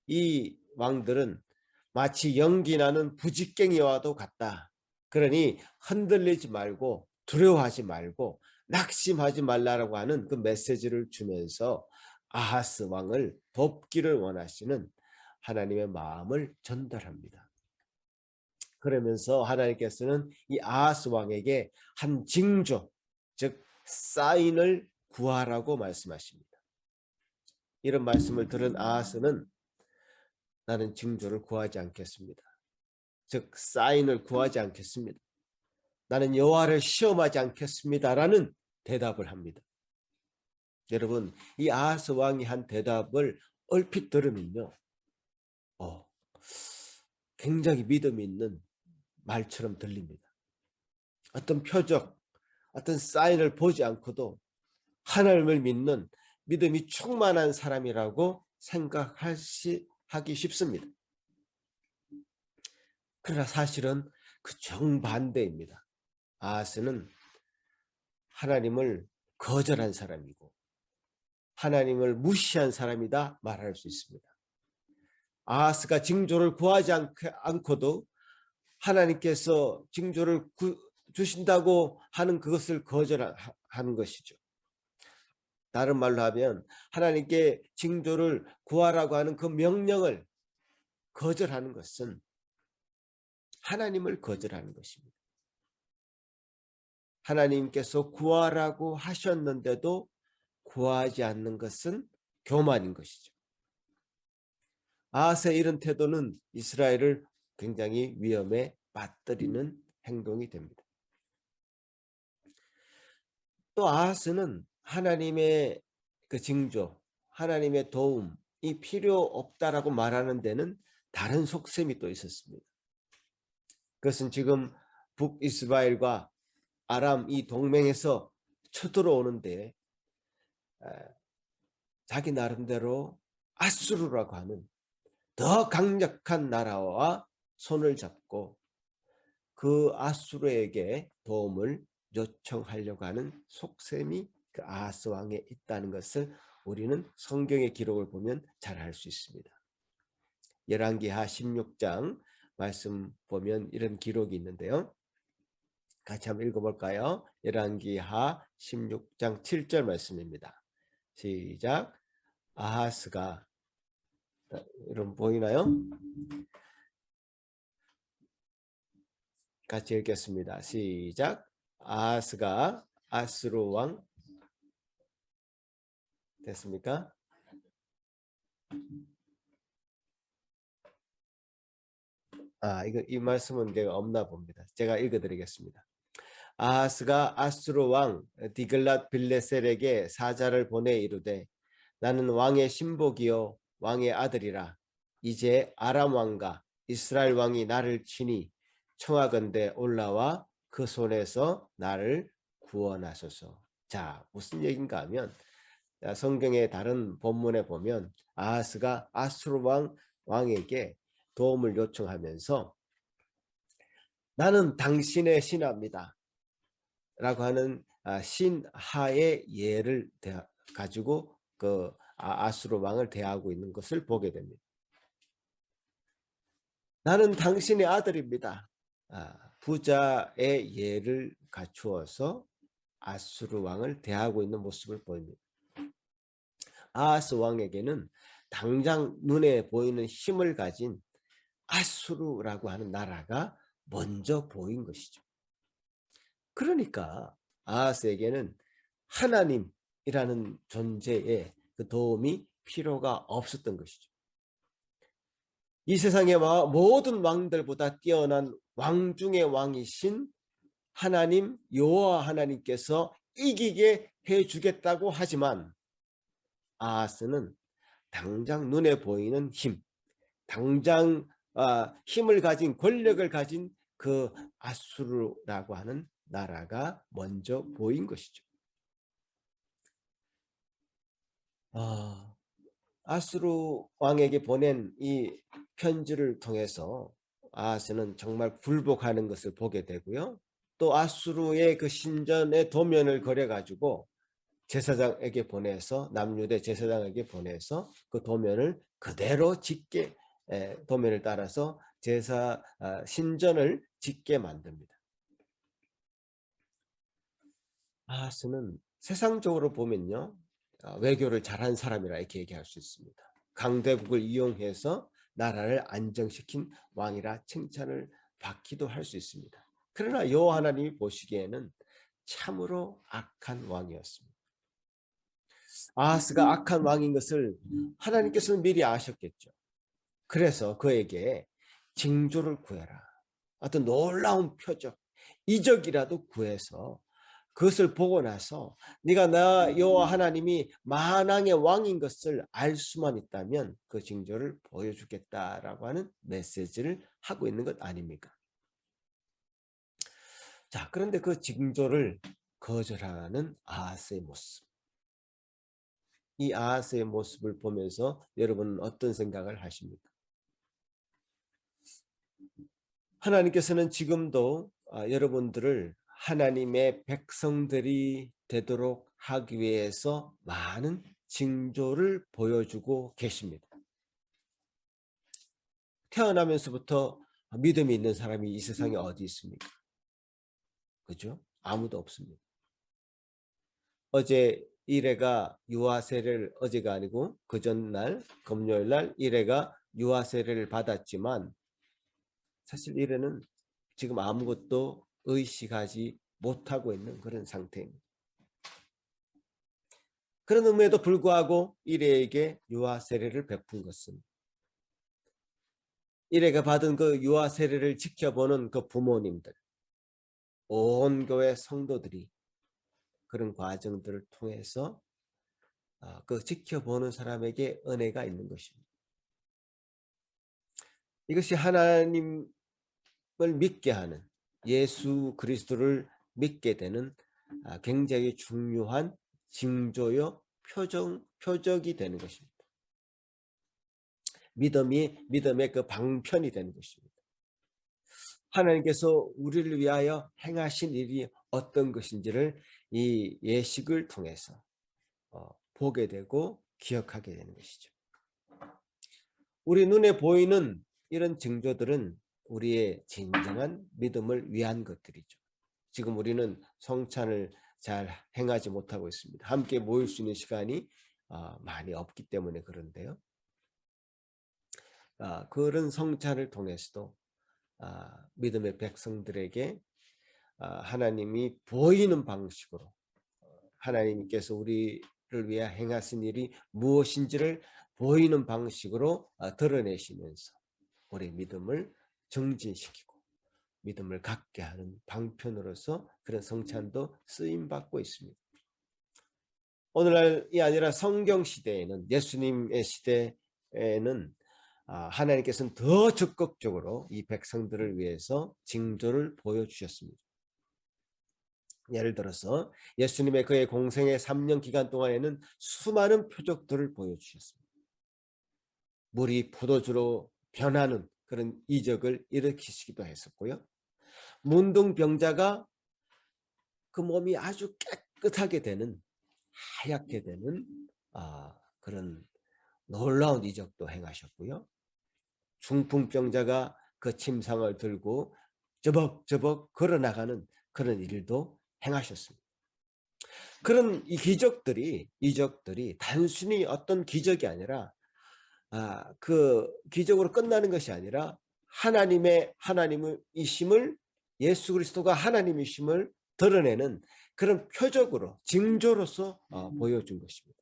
이 왕들은 마치 연기 나는 부직갱이와도 같다. 그러니 흔들리지 말고 두려워하지 말고 낙심하지 말라라고 하는 그 메시지를 주면서 아하스 왕을 돕기를 원하시는 하나님의 마음을 전달합니다. 그러면서 하나님께서는 이 아하스 왕에게 한 징조, 즉 사인을 구하라고 말씀하십니다. 이런 말씀을 들은 아하스는 나는 징조를 구하지 않겠습니다. 즉 사인을 구하지 않겠습니다. 나는 여호와를 시험하지 않겠습니다라는 대답을 합니다. 여러분, 이 아하스 왕이 한 대답을 얼핏 들으면요, 굉장히 믿음이 있는 말처럼 들립니다. 어떤 표적, 어떤 사인을 보지 않고도 하나님을 믿는 믿음이 충만한 사람이라고 생각하기 쉽습니다. 그러나 사실은 그 정반대입니다. 아하스는 하나님을 거절한 사람이고 하나님을 무시한 사람이다 말할 수 있습니다. 아하스가 징조를 구하지 않고도 하나님께서 징조를 주신다고 하는 그것을 거절하는 것이죠. 다른 말로 하면 하나님께 징조를 구하라고 하는 그 명령을 거절하는 것은 하나님을 거절하는 것입니다. 하나님께서 구하라고 하셨는데도 구하지 않는 것은 교만인 것이죠. 아하스의 이런 태도는 이스라엘을 굉장히 위험에 빠뜨리는 행동이 됩니다. 또 아하스는 하나님의 그 징조, 하나님의 도움이 필요 없다라고 말하는 데는 다른 속셈이 또 있었습니다. 그것은 지금 북이스라엘과 아람 이 동맹에서 쳐들어오는데 자기 나름대로 아수르라고 하는 더 강력한 나라와 손을 잡고 그 아수르에게 도움을 요청하려고 하는 속셈이 그 아하스 왕에 있다는 것을 우리는 성경의 기록을 보면 잘 알 수 있습니다. 열왕기하 16장 말씀 보면 이런 기록이 있는데요. 같이 한번 읽어볼까요? 열왕기하 16장 7절 말씀입니다. 시작. 아하스가, 여러분 보이나요? 같이 읽겠습니다. 시작. 아하스가 아수르 왕 됐습니까? 이 말씀은 제가 없나 봅니다. 제가 읽어드리겠습니다. 아하스가 아수르 왕 디글랏 빌레셀에게 사자를 보내 이르되 나는 왕의 신복이요 왕의 아들이라. 이제 아람 왕과 이스라엘 왕이 나를 치니 청하건대 올라와 그 손에서 나를 구원하소서. 자, 무슨 얘기인가 하면 성경의 다른 본문에 보면 아하스가 아수르 왕에게 도움을 요청하면서 나는 당신의 신하입니다 라고 하는 신하의 예를 가지고 그 아수르 왕을 대하고 있는 것을 보게 됩니다. 나는 당신의 아들입니다. 부자의 예를 갖추어서 아수르 왕을 대하고 있는 모습을 보입니다. 아하스 왕에게는 당장 눈에 보이는 힘을 가진 아수르라고 하는 나라가 먼저 보인 것이죠. 그러니까 아하스에게는 하나님이라는 존재의 그 도움이 필요가 없었던 것이죠. 이 세상의 모든 왕들보다 뛰어난 왕 중의 왕이신 하나님 여호와 하나님께서 이기게 해주겠다고 하지만 아하스는 당장 눈에 보이는 힘, 당장 힘을 가진 권력을 가진 그 아수르라고 하는 나라가 먼저 보인 것이죠. 아수르 왕에게 보낸 이 편지를 통해서 아하스는 정말 굴복하는 것을 보게 되고요. 또 아수르의 그 신전의 도면을 그려 가지고 제사장에게 보내서, 남유대 제사장에게 보내서 그 도면을 그대로 짓게, 도면을 따라서 신전을 짓게 만듭니다. 아하스는 세상적으로 보면요, 외교를 잘한 사람이라 이렇게 얘기할 수 있습니다. 강대국을 이용해서 나라를 안정시킨 왕이라 칭찬을 받기도 할 수 있습니다. 그러나 여호와 하나님이 보시기에는 참으로 악한 왕이었습니다. 아하스가 악한 왕인 것을 하나님께서는 미리 아셨겠죠. 그래서 그에게 징조를 구해라. 어떤 놀라운 표적, 이적이라도 구해서 그것을 보고 나서 네가 나 여호와 하나님이 만왕의 왕인 것을 알 수만 있다면 그 징조를 보여주겠다라고 하는 메시지를 하고 있는 것 아닙니까? 자, 그런데 그 징조를 거절하는 아하스의 모습. 이 아하스의 모습을 보면서 여러분은 어떤 생각을 하십니까? 하나님께서는 지금도 여러분들을 하나님의 백성들이 되도록 하기 위해서 많은 징조를 보여주고 계십니다. 태어나면서부터 믿음이 있는 사람이 이 세상에 어디 있습니까? 그죠? 아무도 없습니다. 어제 일회가 유아 세례를, 어제가 아니고 그 전날 금요일 날 일회가 유아 세례를 받았지만 사실 일회는 지금 아무것도 의식하지 못하고 있는 그런 상태입니다. 그런 의미에도 불구하고 일회에게 유아 세례를 베푼 것은 일회가 받은 그 유아 세례를 지켜보는 그 부모님들, 온 교회 성도들이 그런 과정들을 통해서 그 지켜보는 사람에게 은혜가 있는 것입니다. 이것이 하나님을 믿게 하는, 예수 그리스도를 믿게 되는 굉장히 중요한 징조요 표적이 되는 것입니다. 믿음의 그 방편이 되는 것입니다. 하나님께서 우리를 위하여 행하신 일이 어떤 것인지를 이 예식을 통해서 보게 되고 기억하게 되는 것이죠. 우리 눈에 보이는 이런 징조들은 우리의 진정한 믿음을 위한 것들이죠. 지금 우리는 성찬을 잘 행하지 못하고 있습니다. 함께 모일 수 있는 시간이 많이 없기 때문에 그런데요. 그런 성찬을 통해서도 믿음의 백성들에게 하나님이 보이는 방식으로 하나님께서 우리를 위해 행하신 일이 무엇인지를 보이는 방식으로 드러내시면서 우리 믿음을 정진시키고 믿음을 갖게 하는 방편으로서 그런 성찬도 쓰임받고 있습니다. 오늘날이 아니라 성경 시대에는, 예수님의 시대에는 하나님께서는 더 적극적으로 이 백성들을 위해서 징조를 보여주셨습니다. 예를 들어서 예수님의 그의 공생의 3년 기간 동안에는 수많은 표적들을 보여주셨습니다. 물이 포도주로 변하는 그런 이적을 일으키시기도 했었고요. 문둥병자가 그 몸이 아주 깨끗하게 되는, 하얗게 되는 그런 놀라운 이적도 행하셨고요. 중풍병자가 그 침상을 들고 저벅저벅 걸어나가는 그런 일도 행하셨습니다. 그런 이 이적들이 단순히 어떤 기적이 아니라 그 기적으로 끝나는 것이 아니라 하나님이심을, 예수 그리스도가 하나님이심을 드러내는 그런 표적으로, 징조로서 보여준 것입니다.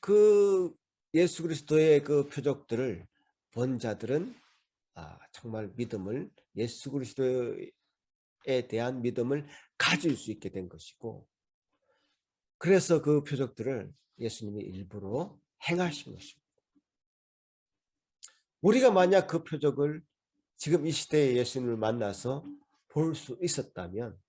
그 예수 그리스도의 그 표적들을 본 자들은 정말 예수 그리스도에 대한 믿음을 가질 수 있게 된 것이고, 그래서 그 표적들을 예수님이 일부러 행하신 것입니다. 우리가 만약 그 표적을 지금 이 시대에 예수님을 만나서 볼 수 있었다면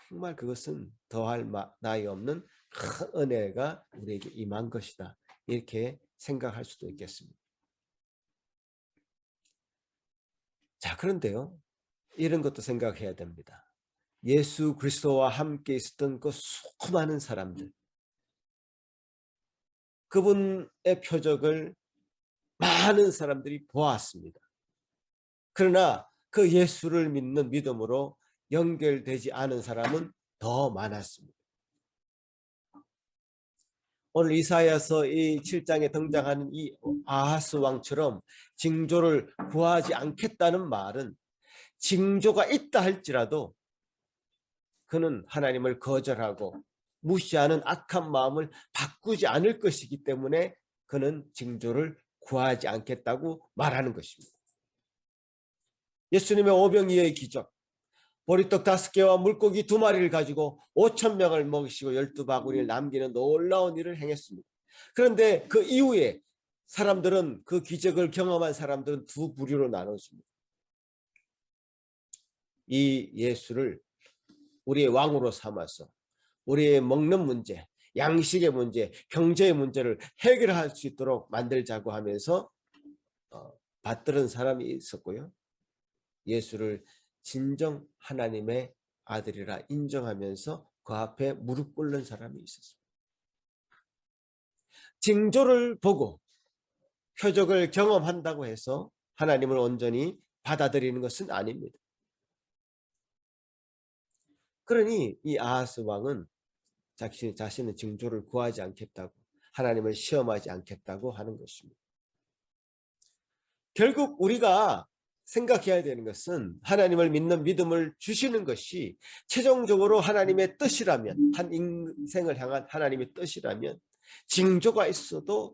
정말 그것은 더할 나위 없는 큰 은혜가 우리에게 임한 것이다, 이렇게 생각할 수도 있겠습니다. 자, 그런데요, 이런 것도 생각해야 됩니다. 예수 그리스도와 함께 있었던 그 수많은 사람들, 그분의 표적을 많은 사람들이 보았습니다. 그러나 그 예수를 믿는 믿음으로 연결되지 않은 사람은 더 많았습니다. 오늘 이사야서 이 7장에 등장하는 이 아하스 왕처럼 징조를 구하지 않겠다는 말은, 징조가 있다 할지라도 그는 하나님을 거절하고 무시하는 악한 마음을 바꾸지 않을 것이기 때문에 그는 징조를 구하지 않겠다고 말하는 것입니다. 예수님의 오병이어의 기적, 보리떡 5개와 물고기 2마리를 가지고 5,000명을 먹이시고 12바구니를 남기는 놀라운 일을 행했습니다. 그런데 그 이후에 사람들은, 그 기적을 경험한 사람들은 두 부류로 나눠집니다. 이 예수를 우리의 왕으로 삼아서 우리의 먹는 문제, 양식의 문제, 경제의 문제를 해결할 수 있도록 만들자고 하면서 받들은 사람이 있었고요. 예수를 진정 하나님의 아들이라 인정하면서 그 앞에 무릎 꿇는 사람이 있었습니다. 징조를 보고 표적을 경험한다고 해서 하나님을 온전히 받아들이는 것은 아닙니다. 그러니 이 아하스 왕은 자신의 징조를 구하지 않겠다고, 하나님을 시험하지 않겠다고 하는 것입니다. 결국 우리가 생각해야 되는 것은, 하나님을 믿는 믿음을 주시는 것이 최종적으로 하나님의 뜻이라면, 한 인생을 향한 하나님의 뜻이라면 징조가 있어도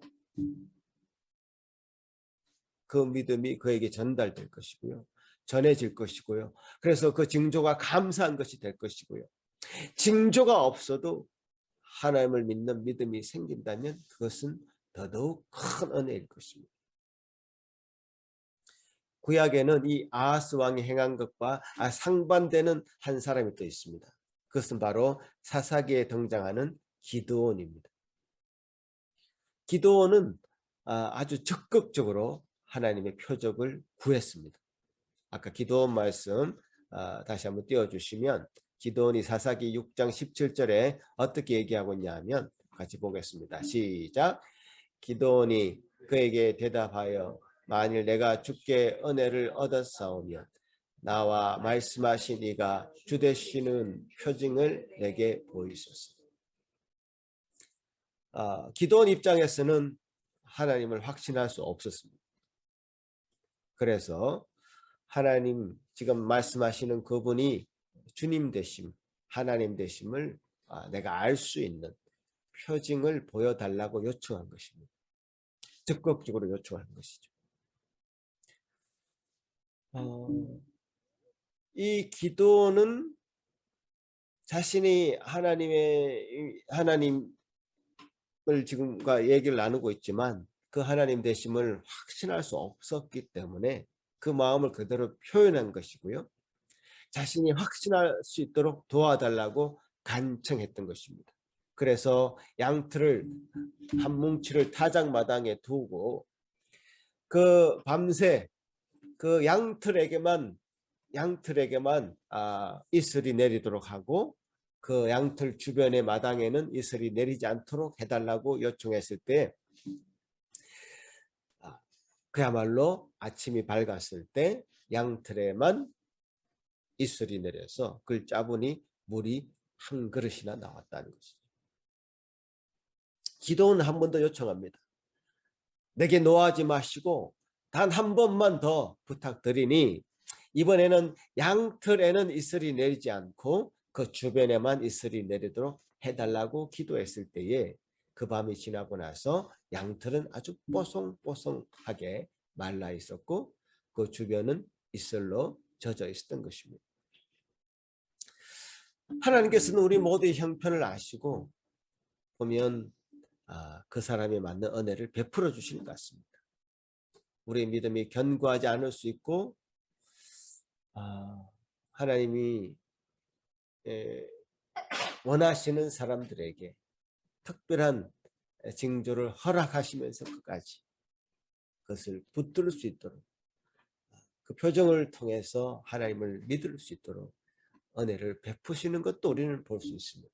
그 믿음이 그에게 전달될 것이고요, 전해질 것이고요. 그래서 그 징조가 감사한 것이 될 것이고요. 징조가 없어도 하나님을 믿는 믿음이 생긴다면 그것은 더더욱 큰 은혜일 것입니다. 구약에는 이 아하스 왕이 행한 것과 상반되는 한 사람이 또 있습니다. 그것은 바로 사사기에 등장하는 기드온입니다. 기드온은 아주 적극적으로 하나님의 표적을 구했습니다. 아까 기드온 말씀 다시 한번 띄워주시면, 기드온이 사사기 6장 17절에 어떻게 얘기하고 있냐 하면, 같이 보겠습니다. 시작. 기드온이 그에게 대답하여 만일 내가 주께 은혜를 얻었사오면 나와 말씀하신 이가 주 되시는 표징을 내게 보이소서. 기드온 입장에서는 하나님을 확신할 수 없었습니다. 그래서 하나님, 지금 말씀하시는 그분이 주님 되심, 하나님 되심을 내가 알 수 있는 표징을 보여달라고 요청한 것입니다. 적극적으로 요청한 것이죠. 이 기도는 자신이 하나님을 지금과 얘기를 나누고 있지만 그 하나님 되심을 확신할 수 없었기 때문에 그 마음을 그대로 표현한 것이고요. 자신이 확신할 수 있도록 도와달라고 간청했던 것입니다. 그래서 양틀을 한 뭉치를 타작마당에 두고 그 밤새 그 양틀에게만 이슬이 내리도록 하고 그 양틀 주변의 마당에는 이슬이 내리지 않도록 해달라고 요청했을 때 그야말로 아침이 밝았을 때 양틀에만 이슬이 내려서 그걸 짜보니 물이 한 그릇이나 나왔다는 것이죠. 기도는 한 번 더 요청합니다. 내게 노하지 마시고 단 한 번만 더 부탁드리니 이번에는 양털에는 이슬이 내리지 않고 그 주변에만 이슬이 내리도록 해달라고 기도했을 때에 그 밤이 지나고 나서 양털은 아주 뽀송뽀송하게 말라 있었고 그 주변은 이슬로 젖어 있었던 것입니다. 하나님께서는 우리 모두의 형편을 아시고 보면 그 사람에 맞는 은혜를 베풀어 주시는 것 같습니다. 우리의 믿음이 견고하지 않을 수 있고 하나님이 원하시는 사람들에게 특별한 징조를 허락하시면서 끝까지 그것을 붙들 수 있도록 그 표정을 통해서 하나님을 믿을 수 있도록 은혜를 베푸시는 것도 우리는 볼 수 있습니다.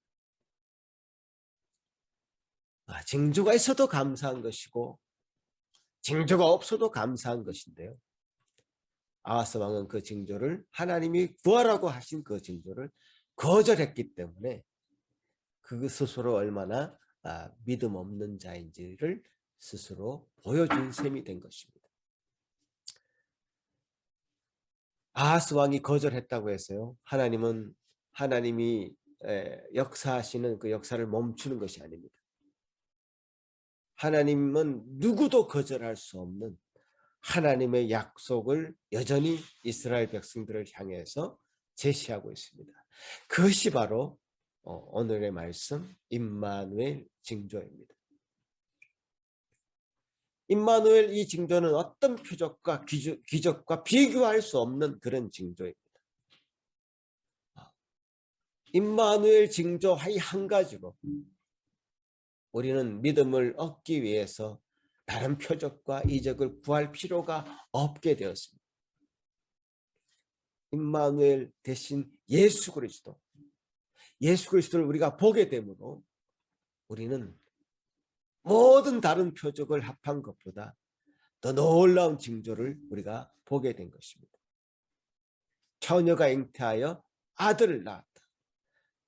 징조가 있어도 감사한 것이고 징조가 없어도 감사한 것인데요. 아하스 왕은 그 징조를 하나님이 구하라고 하신 그 징조를 거절했기 때문에 그 스스로 얼마나 믿음 없는 자인지를 스스로 보여준 셈이 된 것입니다. 아하스 왕이 거절했다고 해서요. 하나님이 역사하시는 그 역사를 멈추는 것이 아닙니다. 하나님은 누구도 거절할 수 없는 하나님의 약속을 여전히 이스라엘 백성들을 향해서 제시하고 있습니다. 그것이 바로 오늘의 말씀 임마누엘 징조입니다. 임마누엘 이 징조는 어떤 표적과 기적과 비교할 수 없는 그런 징조입니다. 임마누엘 징조 한 가지로 우리는 믿음을 얻기 위해서 다른 표적과 이적을 구할 필요가 없게 되었습니다. 임마누엘 대신 예수 그리스도를 우리가 보게 되므로 우리는 모든 다른 표적을 합한 것보다 더 놀라운 징조를 우리가 보게 된 것입니다. 처녀가 잉태하여 아들을 낳았다.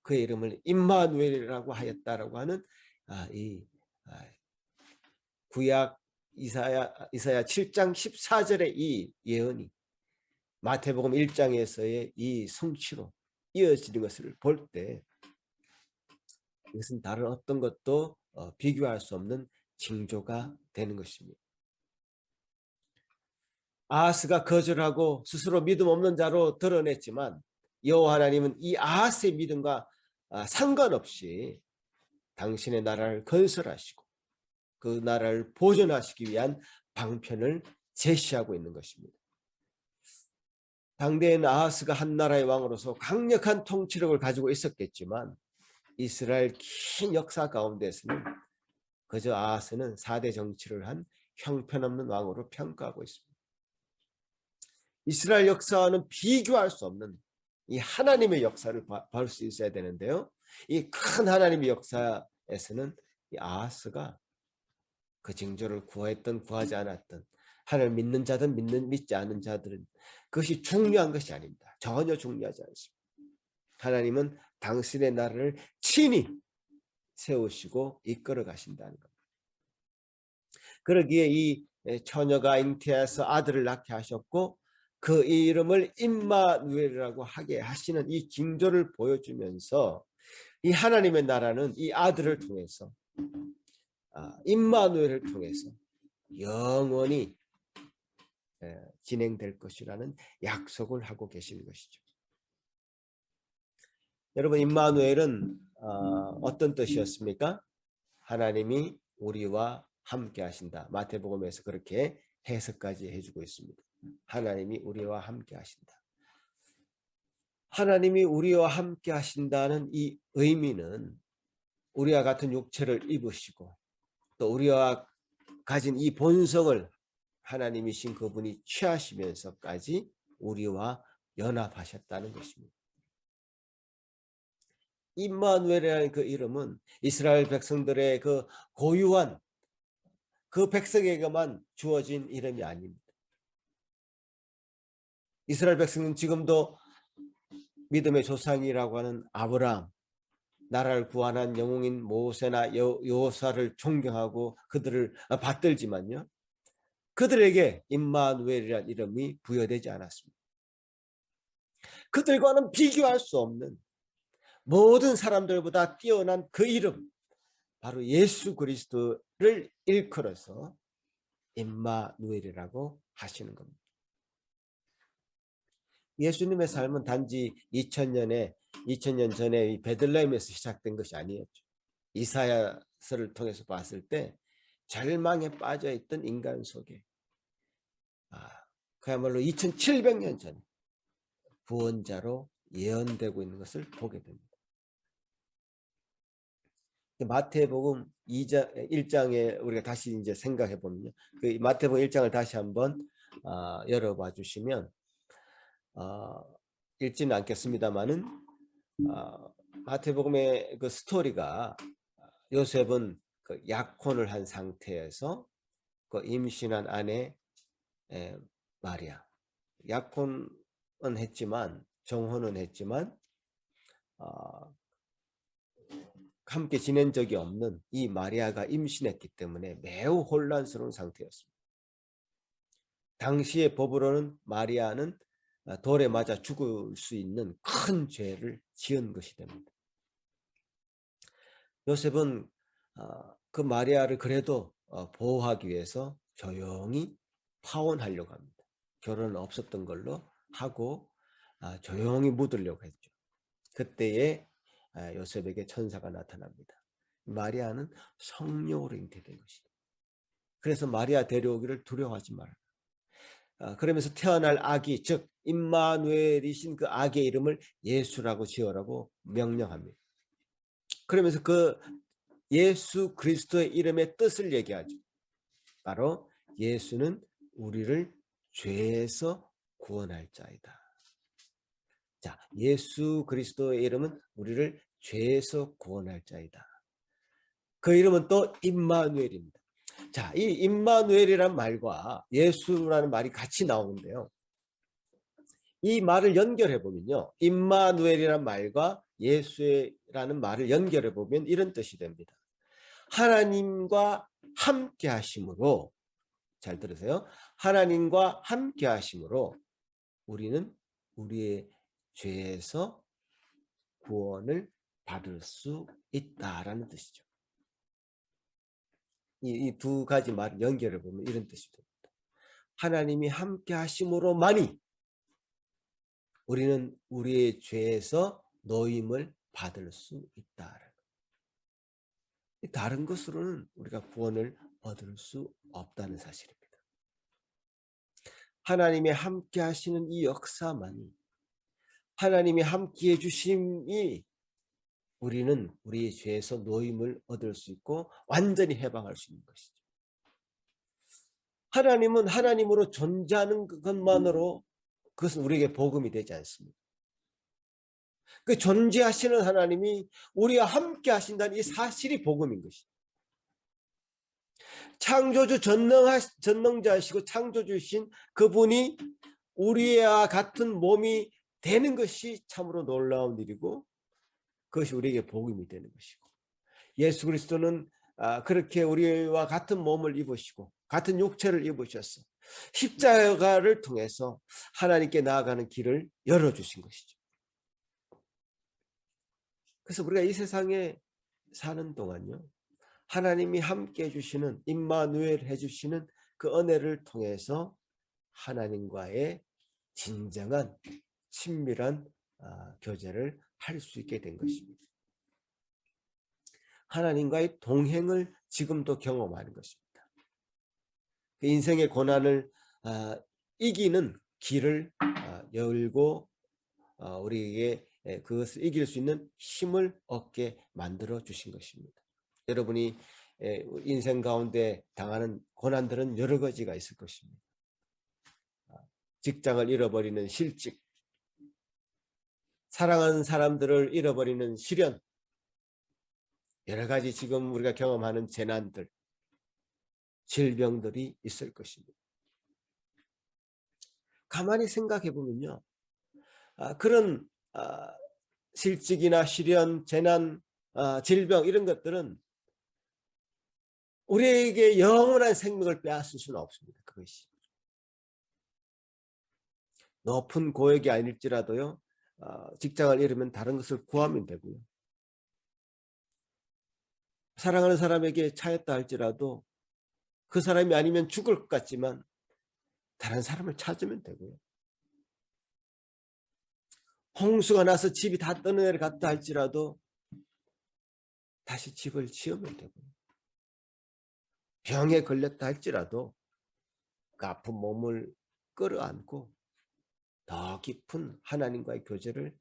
그의 이름을 임마누엘이라고 하였다라고 하는 이 구약 이사야 7장 14절의 이 예언이 마태복음 1장에서의 이 성취로 이어지는 것을 볼 때 이것은 다른 어떤 것도 비교할 수 없는 징조가 되는 것입니다. 아하스가 거절하고 스스로 믿음 없는 자로 드러냈지만 여호와 하나님은 이 아하스의 믿음과 상관없이 당신의 나라를 건설하시고 그 나라를 보존하시기 위한 방편을 제시하고 있는 것입니다. 당대엔 아하스가 한 나라의 왕으로서 강력한 통치력을 가지고 있었겠지만 이스라엘 긴 역사 가운데서는 그저 아하스는 4대 정치를 한 형편없는 왕으로 평가하고 있습니다. 이스라엘 역사와는 비교할 수 없는 이 하나님의 역사를 볼 수 있어야 되는데요. 이 큰 하나님의 역사에서는 이 아하스가 그 징조를 구했든 구하지 않았든 하나님을 믿는 자든 믿지 않는 자들은 그것이 중요한 것이 아닙니다. 전혀 중요하지 않습니다. 하나님은 당신의 나라를 친히 세우시고 이끌어 가신다는 겁니다. 그러기에 이 처녀가 잉태해서 아들을 낳게 하셨고 그 이름을 임마누엘이라고 하게 하시는 이 징조를 보여주면서 이 하나님의 나라는 이 아들을 통해서 임마누엘을 통해서 영원히 진행될 것이라는 약속을 하고 계시는 것이죠. 여러분, 임마누엘은 어떤 뜻이었습니까? 하나님이 우리와 함께 하신다. 마태복음에서 그렇게 해석까지 해주고 있습니다. 하나님이 우리와 함께 하신다. 하나님이 우리와 함께 하신다는 이 의미는 우리와 같은 육체를 입으시고 또 우리와 가진 이 본성을 하나님이신 그분이 취하시면서까지 우리와 연합하셨다는 것입니다. 임마누엘이라는 그 이름은 이스라엘 백성들의 그 고유한 그 백성에게만 주어진 이름이 아닙니다. 이스라엘 백성은 지금도 믿음의 조상이라고 하는 아브라함, 나라를 구원한 영웅인 모세나 여호사를 존경하고 그들을 받들지만요, 그들에게 임마누엘이라는 이름이 부여되지 않았습니다. 그들과는 비교할 수 없는 모든 사람들보다 뛰어난 그 이름, 바로 예수 그리스도를 일컬어서 임마누엘이라고 하시는 겁니다. 예수님의 삶은 단지 2000년 전에 이 베들레헴에서 시작된 것이 아니었죠. 이사야서를 통해서 봤을 때 절망에 빠져있던 인간 속에 그야말로 2700년 전에 구원자로 예언되고 있는 것을 보게 됩니다. 마태복음 1장에 우리가 다시 이제 생각해 보면요, 그 마태복음 1장을 다시 한번 열어봐 주시면 읽지는 않겠습니다만은 마태복음의 그 스토리가, 요셉은 그 약혼을 한 상태에서 그 임신한 아내 마리아, 약혼은 했지만, 정혼은 했지만 함께 지낸 적이 없는 이 마리아가 임신했기 때문에 매우 혼란스러운 상태였습니다. 당시의 법으로는 마리아는 돌에 맞아 죽을 수 있는 큰 죄를 지은 것이 됩니다. 요셉은 그 마리아를 그래도 보호하기 위해서 조용히 파혼하려고 합니다. 결혼은 없었던 걸로 하고 조용히 묻으려고 했죠. 그때에 요셉에게 천사가 나타납니다. 마리아는 성령으로 잉태된 것이다. 그래서 마리아 데려오기를 두려워하지 마라. 그러면서 태어날 아기, 즉 임마누엘이신 그 아기의 이름을 예수라고 지어라고 명령합니다. 그러면서 그 예수 그리스도의 이름의 뜻을 얘기하죠. 바로 예수는 우리를 죄에서 구원할 자이다. 자, 예수 그리스도의 이름은 우리를 죄에서 구원할 자이다. 그 이름은 또 임마누엘입니다. 자, 이 임마누엘이란 말과 예수라는 말이 같이 나오는데요, 이 말을 연결해 보면요, 임마누엘이란 말과 예수라는 말을 연결해 보면 이런 뜻이 됩니다. 하나님과 함께 하심으로, 잘 들으세요, 하나님과 함께 하심으로 우리는 우리의 죄에서 구원을 받을 수 있다라는 뜻이죠. 이 두 가지 말을 연결해 보면 이런 뜻이 됩니다. 하나님이 함께 하심으로만이 우리는 우리의 죄에서 노임을 받을 수 있다. 다른 것으로는 우리가 구원을 얻을 수 없다는 사실입니다. 하나님이 함께 하시는 이 역사만이, 하나님이 함께 해주심이 우리는 우리의 죄에서 노임을 얻을 수 있고 완전히 해방할 수 있는 것이죠. 하나님은 하나님으로 존재하는 것만으로 그것은 우리에게 복음이 되지 않습니다. 그 존재하시는 하나님이 우리와 함께 하신다는 이 사실이 복음인 것이죠. 창조주 전능자이시고 창조주이신 그분이 우리와 같은 몸이 되는 것이 참으로 놀라운 일이고, 그것이 우리에게 복음이 되는 것이고, 예수 그리스도는 그렇게 우리와 같은 몸을 입으시고 같은 육체를 입으셔서 십자가를 통해서 하나님께 나아가는 길을 열어주신 것이죠. 그래서 우리가 이 세상에 사는 동안요, 하나님이 함께 해주시는, 임마누엘 해주시는 그 은혜를 통해서 하나님과의 진정한 친밀한 교제를 할 수 있게 된 것입니다. 하나님과의 동행을 지금도 경험하는 것입니다. 인생의 고난을 이기는 길을 열고 우리에게 그것을 이길 수 있는 힘을 얻게 만들어 주신 것입니다. 여러분이 인생 가운데 당하는 고난들은 여러 가지가 있을 것입니다. 직장을 잃어버리는 실직, 사랑하는 사람들을 잃어버리는 시련, 여러 가지 지금 우리가 경험하는 재난들, 질병들이 있을 것입니다. 가만히 생각해 보면요, 그런 실직이나 실연, 재난, 질병 이런 것들은 우리에게 영원한 생명을 빼앗을 수는 없습니다. 그것이 높은 고액이 아닐지라도요, 직장을 잃으면 다른 것을 구하면 되고요. 사랑하는 사람에게 차였다 할지라도 그 사람이 아니면 죽을 것 같지만 다른 사람을 찾으면 되고요. 홍수가 나서 집이 다 떠내려갔다 할지라도 다시 집을 지으면 되고요. 병에 걸렸다 할지라도 그 아픈 몸을 끌어안고 더 깊은 하나님과의 교제를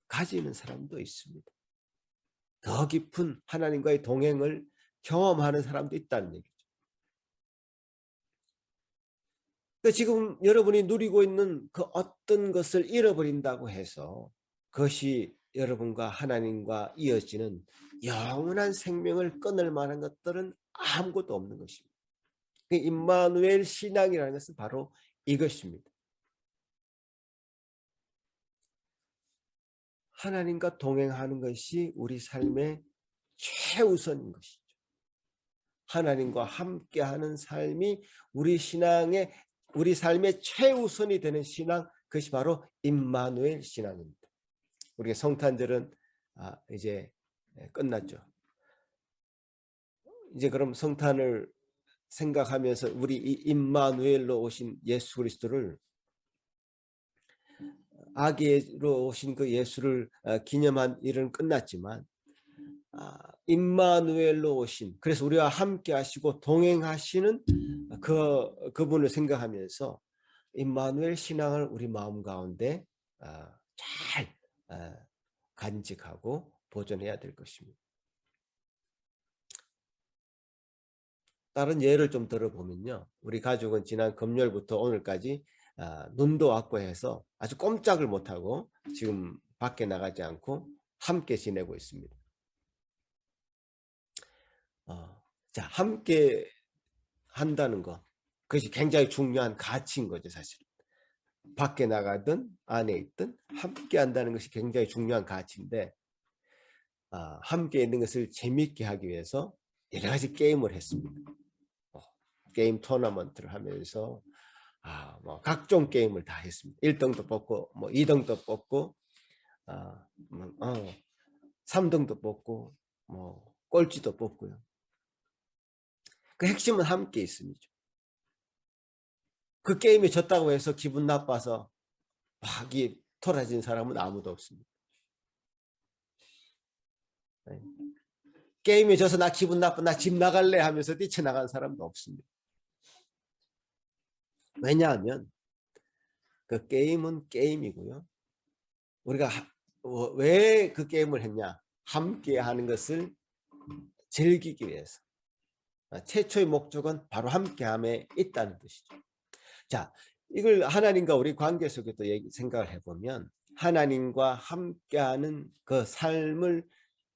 가지는 사람도 있습니다. 더 깊은 하나님과의 동행을 경험하는 사람도 있다는 얘기죠. 그러니까 지금 여러분이 누리고 있는 그 어떤 것을 잃어버린다고 해서 그것이 여러분과 하나님과 이어지는 영원한 생명을 끊을 만한 것들은 아무것도 없는 것입니다. 임마누엘 신앙이라는 것은 바로 이것입니다. 하나님과 동행하는 것이 우리 삶의 최우선인 것이죠. 하나님과 함께하는 삶이 우리 삶의 최우선이 되는 신앙, 그것이 바로 임마누엘 신앙입니다. 우리가 성탄절은 이제 끝났죠. 이제 그럼 성탄을 생각하면서 우리 이 임마누엘로 오신 예수 그리스도를, 아기로 오신 그 예수를 기념한 일은 끝났지만 임마누엘로 오신, 그래서 우리와 함께 하시고 동행하시는 그분을 생각하면서 임마누엘 신앙을 우리 마음 가운데 잘 간직하고 보존해야 될 것입니다. 다른 예를 좀 들어보면요, 우리 가족은 지난 금요일부터 오늘까지 눈도 왔고 해서 아주 꼼짝을 못하고 지금 밖에 나가지 않고 함께 지내고 있습니다. 자, 함께 한다는 거, 그것이 굉장히 중요한 가치인 거죠. 사실 밖에 나가든 안에 있든 함께 한다는 것이 굉장히 중요한 가치인데, 함께 있는 것을 재미있게 하기 위해서 여러 가지 게임을 했습니다. 게임 토너먼트를 하면서 뭐 각종 게임을 다 했습니다. 1등도 뽑고 뭐 2등도 뽑고 3등도 뽑고 뭐 꼴찌도 뽑고요. 그 핵심은 함께 있습니다. 그 게임에 졌다고 해서 기분 나빠서 막 토라진 사람은 아무도 없습니다. 게임에 져서 나 기분 나빠, 나 집 나갈래 하면서 뛰쳐나간 사람도 없습니다. 왜냐하면 그 게임은 게임이고요. 우리가 왜 그 게임을 했냐? 함께 하는 것을 즐기기 위해서. 최초의 목적은 바로 함께함에 있다는 뜻이죠. 자, 이걸 하나님과 우리 관계 속에도 생각을 해보면, 하나님과 함께하는 그 삶을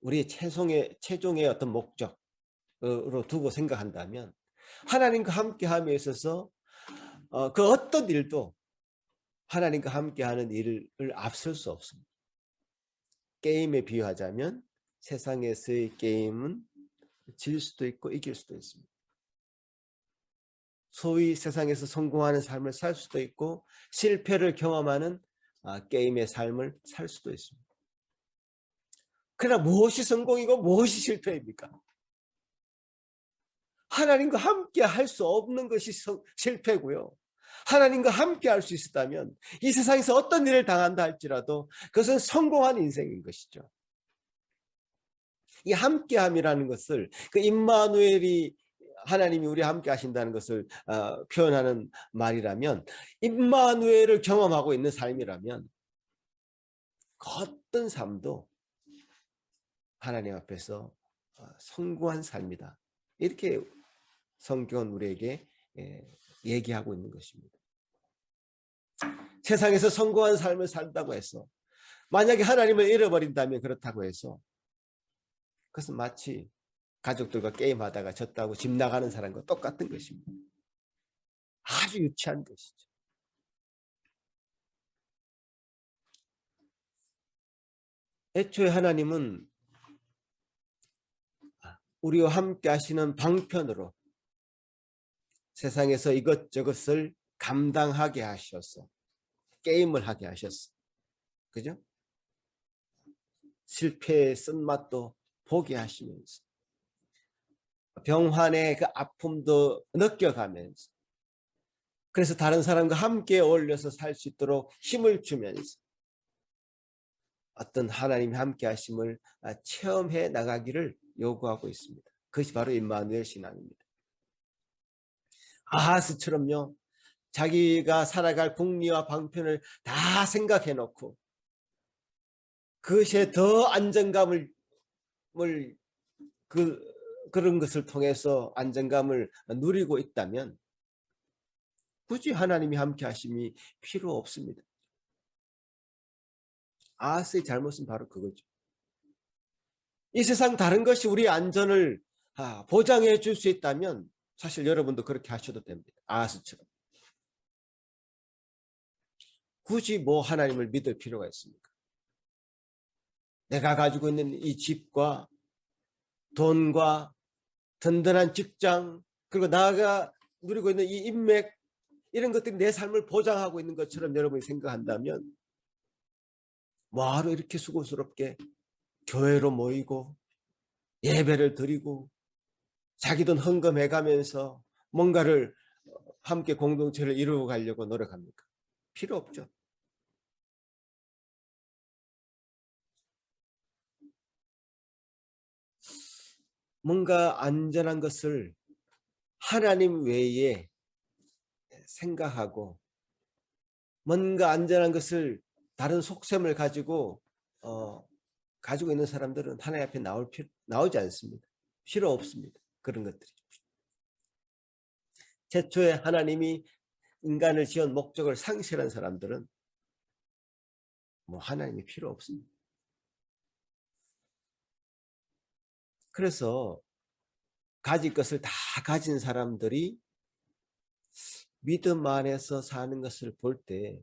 우리의 최종의 어떤 목적으로 두고 생각한다면, 하나님과 함께함에 있어서 그 어떤 일도 하나님과 함께하는 일을 앞설 수 없습니다. 게임에 비유하자면 세상에서의 게임은 질 수도 있고 이길 수도 있습니다. 소위 세상에서 성공하는 삶을 살 수도 있고 실패를 경험하는 게임의 삶을 살 수도 있습니다. 그러나 무엇이 성공이고 무엇이 실패입니까? 하나님과 함께 할 수 없는 것이 실패고요. 하나님과 함께 할 수 있었다면 이 세상에서 어떤 일을 당한다 할지라도 그것은 성공한 인생인 것이죠. 이 함께함이라는 것을, 그 임마누엘이 하나님이 우리 함께 하신다는 것을 표현하는 말이라면, 임마누엘을 경험하고 있는 삶이라면 그 어떤 삶도 하나님 앞에서 성공한 삶이다, 이렇게 성경은 우리에게 얘기하고 있는 것입니다. 세상에서 성공한 삶을 산다고 해서 만약에 하나님을 잃어버린다면, 그렇다고 해서 그것은 마치 가족들과 게임하다가 졌다고 집 나가는 사람과 똑같은 것입니다. 아주 유치한 것이죠. 애초에 하나님은 우리와 함께 하시는 방편으로 세상에서 이것저것을 감당하게 하셔서 게임을 하게 하셨어. 그죠? 실패의 쓴맛도 보게 하시면서 병환의 그 아픔도 느껴가면서 그래서 다른 사람과 함께 어울려서 살 수 있도록 힘을 주면서 어떤 하나님이 함께 하심을 체험해 나가기를 요구하고 있습니다. 그것이 바로 임마누엘 신앙입니다. 아하스처럼요. 자기가 살아갈 국리와 방편을 다 생각해 놓고 그것에 더 안정감을 그런 것을 통해서 안정감을 누리고 있다면 굳이 하나님이 함께 하심이 필요 없습니다. 아하스의 잘못은 바로 그거죠. 이 세상 다른 것이 우리의 안전을 보장해 줄 수 있다면 사실 여러분도 그렇게 하셔도 됩니다. 아하스처럼. 굳이 뭐 하나님을 믿을 필요가 있습니까? 내가 가지고 있는 이 집과 돈과 든든한 직장 그리고 나가 누리고 있는 이 인맥 이런 것들이 내 삶을 보장하고 있는 것처럼 여러분이 생각한다면 뭐하러 이렇게 수고스럽게 교회로 모이고 예배를 드리고 자기 돈 헌금해 가면서 뭔가를 함께 공동체를 이루어 가려고 노력합니까? 필요 없죠. 뭔가 안전한 것을 하나님 외에 생각하고 뭔가 안전한 것을 다른 속셈을 가지고 가지고 있는 사람들은 하나님 앞에 나오지 않습니다. 필요 없습니다. 그런 것들이. 최초에 하나님이 인간을 지은 목적을 상실한 사람들은 뭐 하나님이 필요 없습니다. 그래서 가질 것을 다 가진 사람들이 믿음 안에서 사는 것을 볼 때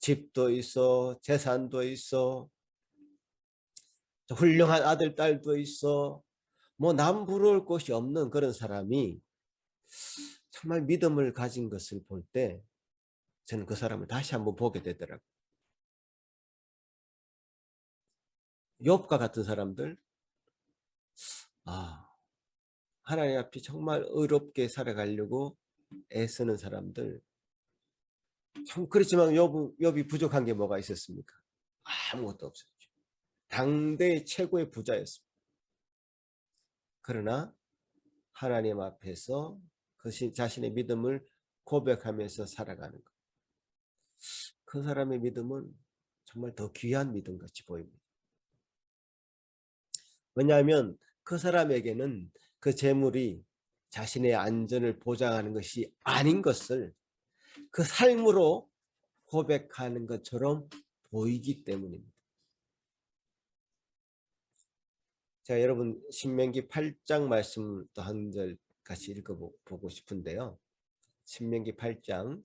집도 있어, 재산도 있어, 훌륭한 아들, 딸도 있어, 뭐 남 부러울 것이 없는 그런 사람이 정말 믿음을 가진 것을 볼 때 저는 그 사람을 다시 한번 보게 되더라고요. 욥과 같은 사람들, 하나님 앞에 정말 의롭게 살아가려고 애쓰는 사람들, 참 그렇지만 욥이 부족한 게 뭐가 있었습니까? 아무것도 없었죠. 당대 최고의 부자였습니다. 그러나 하나님 앞에서 그 자신의 믿음을 고백하면서 살아가는 것. 그 사람의 믿음은 정말 더 귀한 믿음 같이 보입니다. 왜냐하면 그 사람에게는 그 재물이 자신의 안전을 보장하는 것이 아닌 것을 그 삶으로 고백하는 것처럼 보이기 때문입니다. 자, 여러분 신명기 8장 말씀 또 한 절 같이 읽어보고 싶은데요. 신명기 8장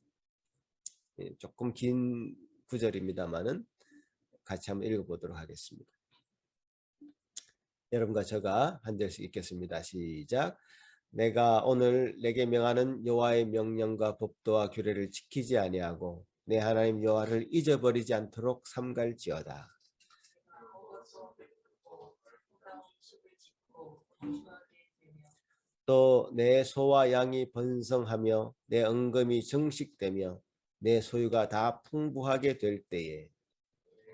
조금 긴 구절입니다만은 같이 한번 읽어보도록 하겠습니다. 여러분과 제가 한 절씩 읽겠습니다. 시작. 내가 오늘 내게 명하는 여호와의 명령과 법도와 규례를 지키지 아니하고 내 하나님 여호와를 잊어버리지 않도록 삼갈지어다. 또 내 소와 양이 번성하며 내 은금이 정식되며 내 소유가 다 풍부하게 될 때에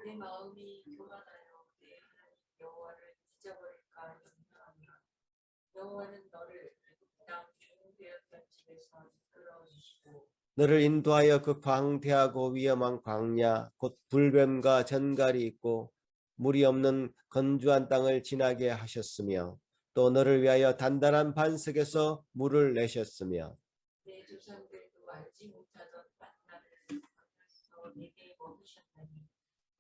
내 마음이 교만하여 내 하나님 여호와를 잊어버릴까 염려하노라. 여호와는 너를 애굽 땅 종되었던 집에서 이끌어 주시고 너를 인도하여 그 광대하고 위험한 광야 곧 불뱀과 전갈이 있고 물이 없는 건조한 땅을 지나게 하셨으며 또 너를 위하여 단단한 반석에서 물을 내셨으며 내 조상들도 알지 못하던 만나를 하나님께서 내게 먹이셨나니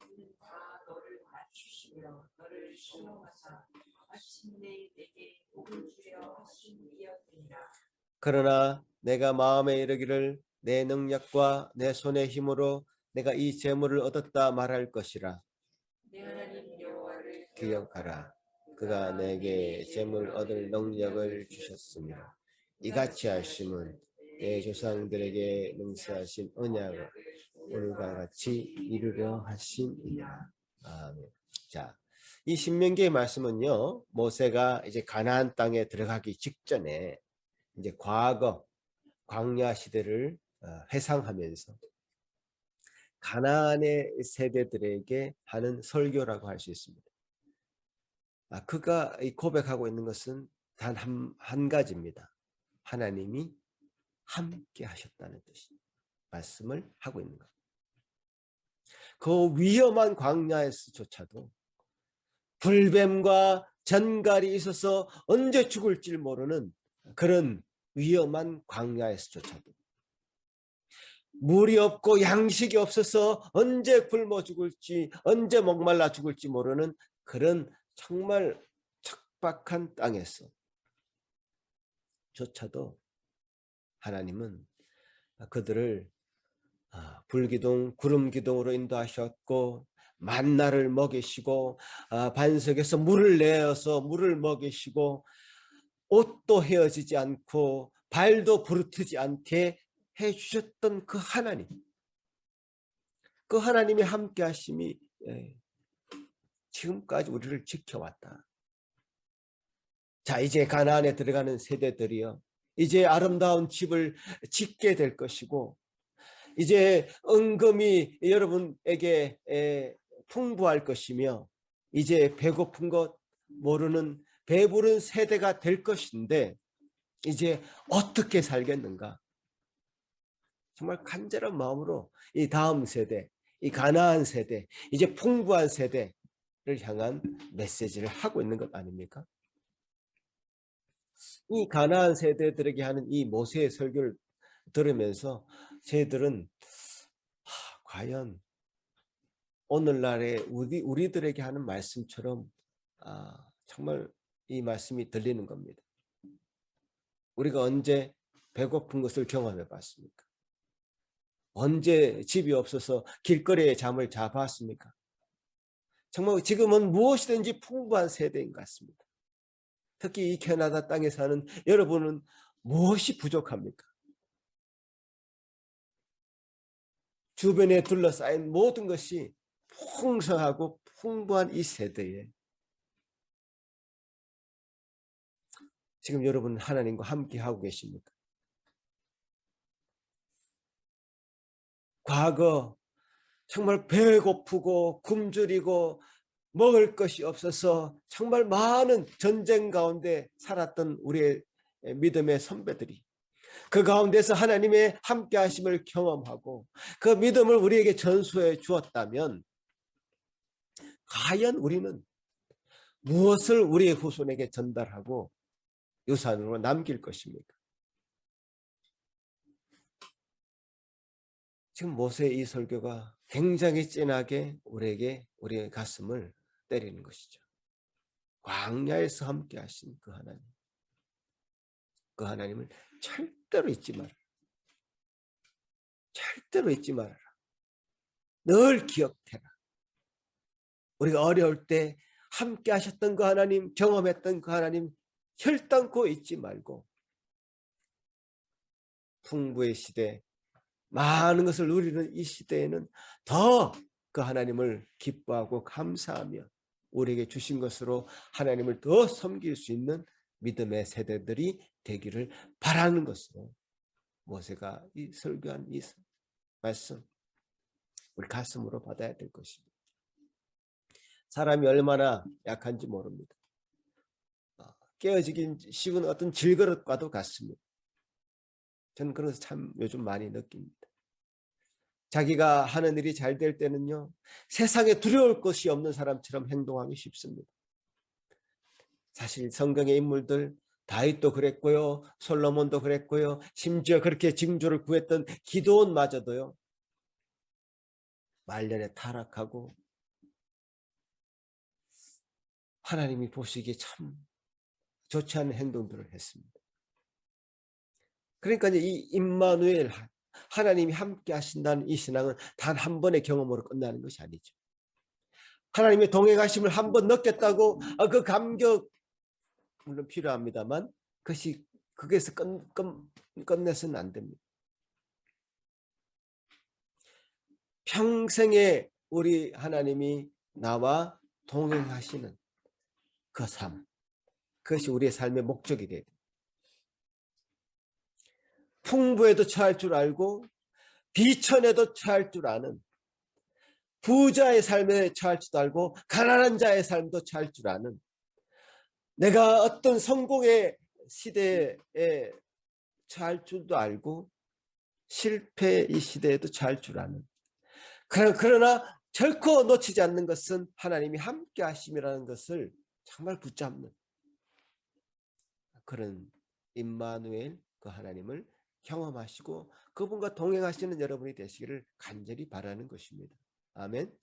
이는 다 너를 맞추시며 너를 시험하사 마침내 내게 복을 주려 하신 이였느니라. 그러나 내가 마음에 이르기를 내 능력과 내 손의 힘으로 내가 이 재물을 얻었다 말할 것이라. 내 하나님 여호와를 기억하라. 그가 내게 재물 얻을 능력을 주셨으며 이같이 하심은 내 조상들에게 맹세하신 언약을 오늘과 같이 이루려 하심이니라. 아멘. 자, 이 신명기의 말씀은요, 모세가 이제 가나안 땅에 들어가기 직전에 이제 과거 광야 시대를 회상하면서 가나안의 세대들에게 하는 설교라고 할 수 있습니다. 그가 고백하고 있는 것은 단 한 가지입니다. 하나님이 함께 하셨다는 뜻이 말씀을 하고 있는 것. 그 위험한 광야에서조차도 불뱀과 전갈이 있어서 언제 죽을지 모르는 그런 위험한 광야에서조차도 물이 없고 양식이 없어서 언제 굶어 죽을지 언제 목말라 죽을지 모르는 그런 정말 척박한 땅에서 조차도 하나님은 그들을 불기둥 구름기둥으로 인도하셨고 만나를 먹이시고 반석에서 물을 내어서 물을 먹이시고 옷도 헤어지지 않고 발도 부르트지 않게 해주셨던 그 하나님, 그 하나님의 함께 하심이 지금까지 우리를 지켜왔다. 자, 이제 가나안에 들어가는 세대들이요, 이제 아름다운 집을 짓게 될 것이고 이제 은금이 여러분에게 풍부할 것이며 이제 배고픈 것 모르는 배부른 세대가 될 것인데 이제 어떻게 살겠는가? 정말 간절한 마음으로 이 다음 세대, 이 가나안 세대, 이제 풍부한 세대를 향한 메시지를 하고 있는 것 아닙니까? 이 가나안 세대들에게 하는 이 모세의 설교를 들으면서 저희들은 과연 오늘날의 우리들에게 하는 말씀처럼 정말 이 말씀이 들리는 겁니다. 우리가 언제 배고픈 것을 경험해 봤습니까? 언제 집이 없어서 길거리에 잠을 자봤습니까? 정말 지금은 무엇이든지 풍부한 세대인 것 같습니다. 특히 이 캐나다 땅에 사는 여러분은 무엇이 부족합니까? 주변에 둘러싸인 모든 것이 풍성하고 풍부한 이 세대에 지금 여러분은 하나님과 함께 하고 계십니까? 과거 정말 배고프고 굶주리고 먹을 것이 없어서 정말 많은 전쟁 가운데 살았던 우리의 믿음의 선배들이 그 가운데서 하나님의 함께 하심을 경험하고 그 믿음을 우리에게 전수해 주었다면 과연 우리는 무엇을 우리의 후손에게 전달하고 유산으로 남길 것입니까? 지금 모세의 이 설교가 굉장히 진하게 우리의 가슴을 때리는 것이죠. 광야에서 함께 하신 그 하나님, 그 하나님을 절대로 잊지 말아라. 절대로 잊지 말아라. 늘 기억해라. 우리가 어려울 때 함께 하셨던 그 하나님, 경험했던 그 하나님 혈당코 잊지 말고 풍부의 시대, 많은 것을 누리는 이 시대에는 더 그 하나님을 기뻐하고 감사하며 우리에게 주신 것으로 하나님을 더 섬길 수 있는 믿음의 세대들이 되기를 바라는 것으로 모세가 이 설교한 이 말씀 우리 가슴으로 받아야 될 것입니다. 사람이 얼마나 약한지 모릅니다. 깨어지기 쉬운 어떤 질그릇과도 같습니다. 저는 그런 것을 참 요즘 많이 느낍니다. 자기가 하는 일이 잘 될 때는요, 세상에 두려울 것이 없는 사람처럼 행동하기 쉽습니다. 사실 성경의 인물들 다윗도 그랬고요, 솔로몬도 그랬고요, 심지어 그렇게 징조를 구했던 기드온마저도요, 말년에 타락하고 하나님이 보시기에 참 좋지 않은 행동들을 했습니다. 그러니까 이 임마누엘, 하나님이 함께 하신다는 이 신앙은 단 한 번의 경험으로 끝나는 것이 아니죠. 하나님의 동행하심을 한번 느꼈다고 그 감격 물론 필요합니다만 거기에서 끝내서는 안 됩니다. 평생에 우리 하나님이 나와 동행하시는 그 삶, 그것이 우리의 삶의 목적이 돼야 돼요. 풍부에도 처할 줄 알고 비천에도 처할 줄 아는, 부자의 삶에 처할 줄도 알고 가난한 자의 삶도 처할 줄 아는, 내가 어떤 성공의 시대에 처할 줄도 알고 실패의 시대에도 처할 줄 아는, 그러나 결코 놓치지 않는 것은 하나님이 함께 하심이라는 것을 정말 붙잡는 그런 임마누엘, 그 하나님을 경험하시고 그분과 동행하시는 여러분이 되시기를 간절히 바라는 것입니다. 아멘.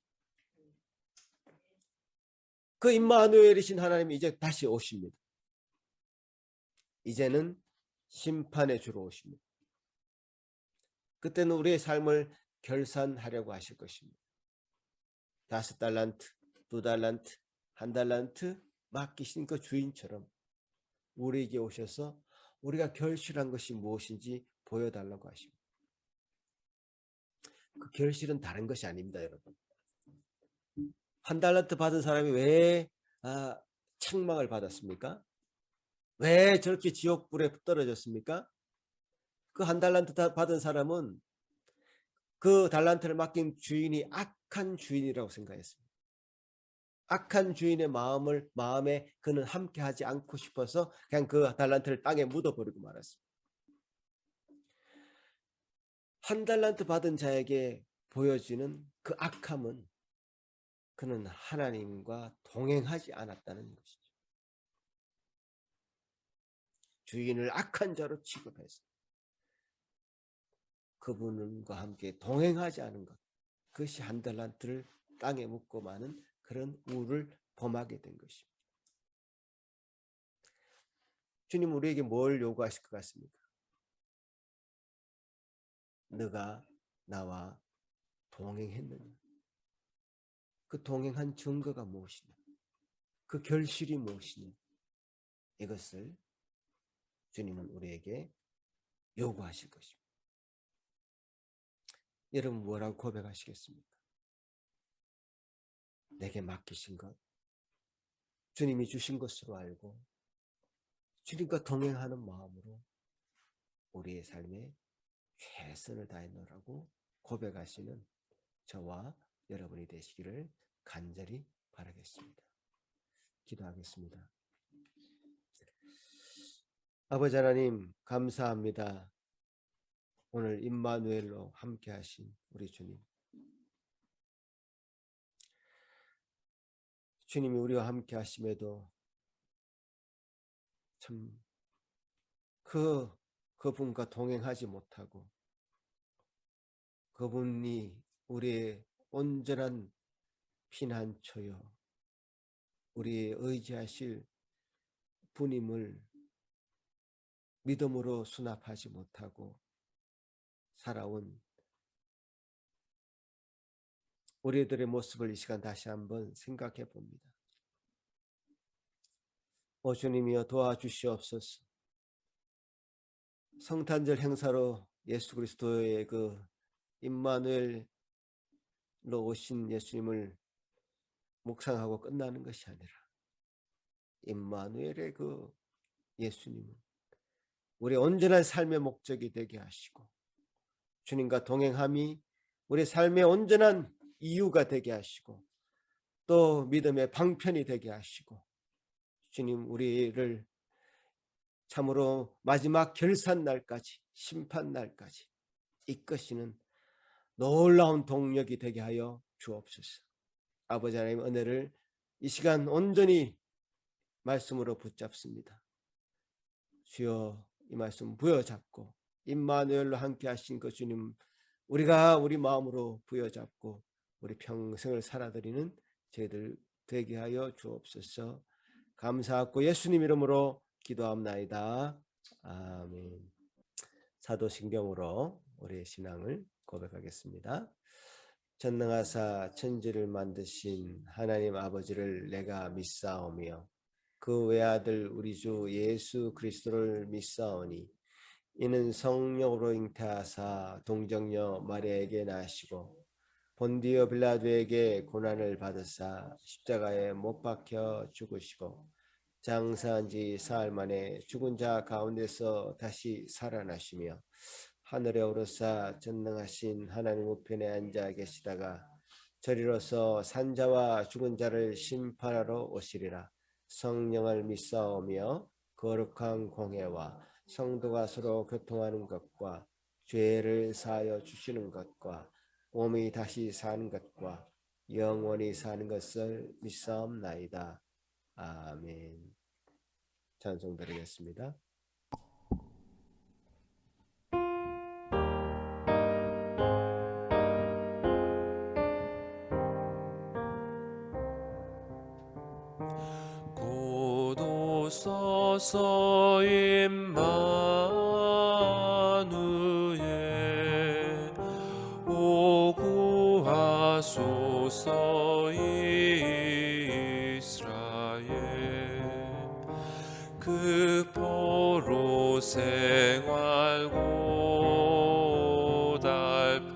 그 임마누엘이신 하나님이 이제 다시 오십니다. 이제는 심판의 주로 오십니다. 그때는 우리의 삶을 결산하려고 하실 것입니다. 5달란트, 2달란트, 1달란트 맡기신 그 주인처럼 우리에게 오셔서 우리가 결실한 것이 무엇인지 보여달라고 하십니다. 그 결실은 다른 것이 아닙니다, 여러분. 1달란트 받은 사람이 왜 책망을 받았습니까? 왜 저렇게 지옥불에 떨어졌습니까? 그 1달란트 받은 사람은 그 달란트를 맡긴 주인이 악한 주인이라고 생각했습니다. 악한 주인의 마음에 그는 함께하지 않고 싶어서 그냥 그 달란트를 땅에 묻어버리고 말았습니다. 1달란트 받은 자에게 보여지는 그 악함은 그는 하나님과 동행하지 않았다는 것이죠. 주인을 악한 자로 취급해서 그분과 함께 동행하지 않은 것, 그것이 1달란트를 땅에 묻고 마는 그런 우를 범하게 된 것입니다. 주님 우리에게 뭘 요구하실 것 같습니까? 너가 나와 동행했느냐? 그 동행한 증거가 무엇이냐? 그 결실이 무엇이냐? 이것을 주님은 우리에게 요구하실 것입니다. 여러분 뭐라고 고백하시겠습니까? 내게 맡기신 것, 주님이 주신 것으로 알고 주님과 동행하는 마음으로 우리의 삶에 최선을 다해놓으라고 고백하시는 저와 여러분이 되시기를 간절히 바라겠습니다. 기도하겠습니다. 아버지 하나님 감사합니다. 오늘 임마누엘로 함께 하신 우리 주님, 주님이 우리와 함께 하심에도 참 그분과 동행하지 못하고 그분이 우리의 온전한 피난처요 우리의 의지하실 분임을 믿음으로 수납하지 못하고 살아온 우리들의 모습을 이 시간 다시 한번 생각해 봅니다. 오 주님이여 도와주시옵소서. 성탄절 행사로 예수 그리스도의 그 임마누엘로 오신 예수님을 묵상하고 끝나는 것이 아니라 임마누엘의 그 예수님은 우리 온전한 삶의 목적이 되게 하시고 주님과 동행함이 우리 삶의 온전한 이유가 되게 하시고 또 믿음의 방편이 되게 하시고 주님 우리를 참으로 마지막 결산날까지 심판날까지 이끄시는 놀라운 동력이 되게 하여 주옵소서. 아버지 하나님 은혜를 이 시간 온전히 말씀으로 붙잡습니다. 주여 이 말씀 부여잡고 임마누엘로 함께 하신 그 주님 우리가 우리 마음으로 부여잡고 우리 평생을 살아드리는 저희들 되게 하여 주옵소서. 감사하고 예수님 이름으로 기도합나이다. 아멘. 사도신경으로 우리의 신앙을 고백하겠습니다. 전능하사 천지를 만드신 하나님 아버지를 내가 믿사오며 그 외아들 우리 주 예수 그리스도를 믿사오니 이는 성령으로 잉태하사 동정녀 마리아에게 나시고 본디오 빌라도에게 고난을 받으사 십자가에 못 박혀 죽으시고 장사한 지 사흘 만에 죽은 자 가운데서 다시 살아나시며 하늘에 오르사 전능하신 하나님 우편에 앉아 계시다가 저리로서 산자와 죽은 자를 심판하러 오시리라. 성령을 믿사오며 거룩한 공회와 성도가 서로 교통하는 것과 죄를 사하여 주시는 것과 몸이 다시 사는 것과 영원히 사는 것을 믿사옵나이다. 아멘. 찬송 드리겠습니다. 고도서서 임마누엘 오 구하소서 이스라엘 그 포로 생활 고달파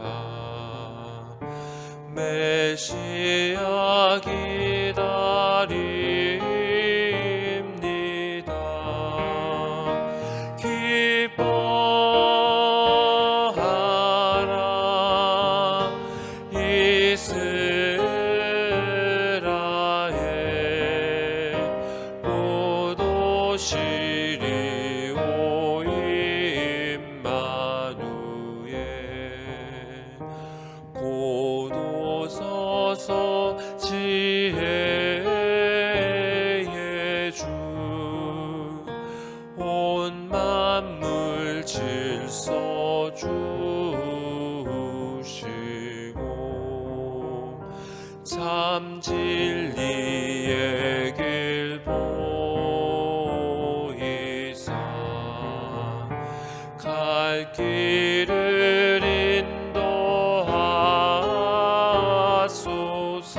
메시아 기다립니다. 기뻐하라 이스라엘 곧 오시리 오 임마누엘 곧 오소서 지혜의 주 온 만물 질서 주시고 참 진리의 길 보이사 갈 길을 인도하소서.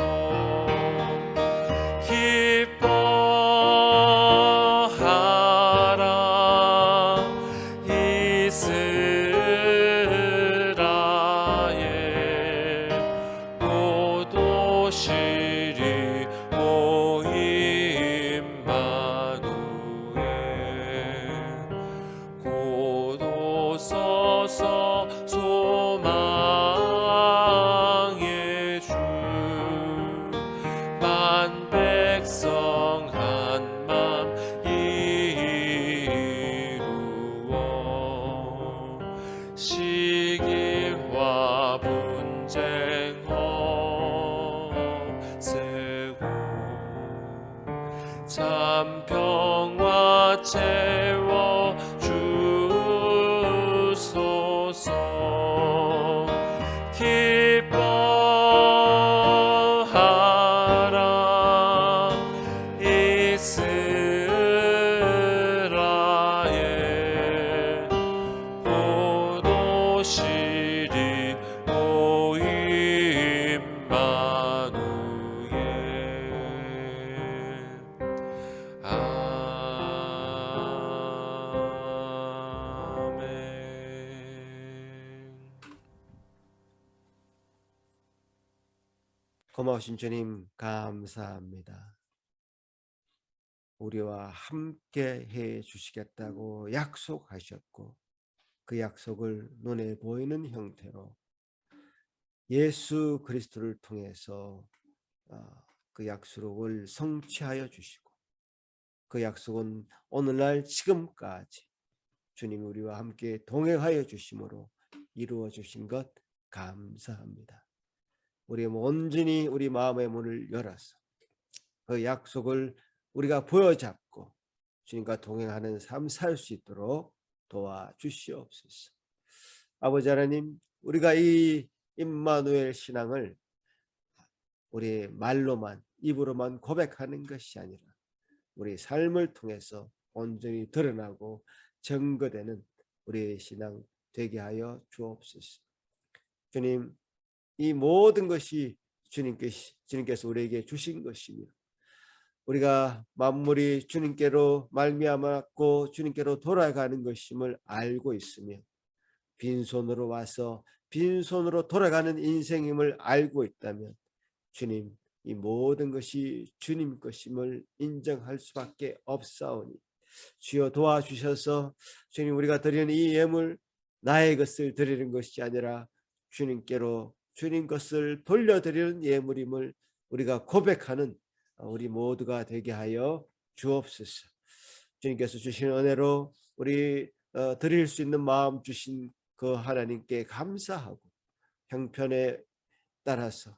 기뻐하라 이스라엘 곧 오시리 오 임마누엘 곧 오소서 소망의 주 만 백성 한맘 이루어 시기와 분쟁 없애고 참 평화 채워 주소서. 기뻐하라 이스라엘 곧 오시리 오 임마누엘. 아멘. 고마우신 주님 감사합니다. 우리와 함께 해 주시겠다고 약속하셨고 그 약속을 눈에 보이는 형태로 예수 그리스도를 통해서 그 약속을 성취하여 주시고 그 약속은 오늘날 지금까지 주님 우리와 함께 동행하여 주심으로 이루어 주신 것 감사합니다. 우리 온전히 우리 마음의 문을 열어서 그 약속을 우리가 보여잡고 주님과 동행하는 삶 살 수 있도록 도와주시옵소서. 아버지 하나님, 우리가 이 임마누엘 신앙을 우리 말로만 입으로만 고백하는 것이 아니라 우리 삶을 통해서 온전히 드러나고 증거되는 우리의 신앙 되게 하여 주옵소서. 주님, 이 모든 것이 주님께서 우리에게 주신 것이며 우리가 만물이 주님께로 말미암았고 주님께로 돌아가는 것임을 알고 있으며 빈손으로 와서 빈손으로 돌아가는 인생임을 알고 있다면 주님, 이 모든 것이 주님 것임을 인정할 수밖에 없사오니 주여 도와주셔서 주님, 우리가 드리는 이 예물 나의 것을 드리는 것이 아니라 주님께로 주님 것을 돌려드리는 예물임을 우리가 고백하는 우리 모두가 되게 하여 주옵소서. 주님께서 주신 은혜로 우리 드릴 수 있는 마음 주신 그 하나님께 감사하고 형편에 따라서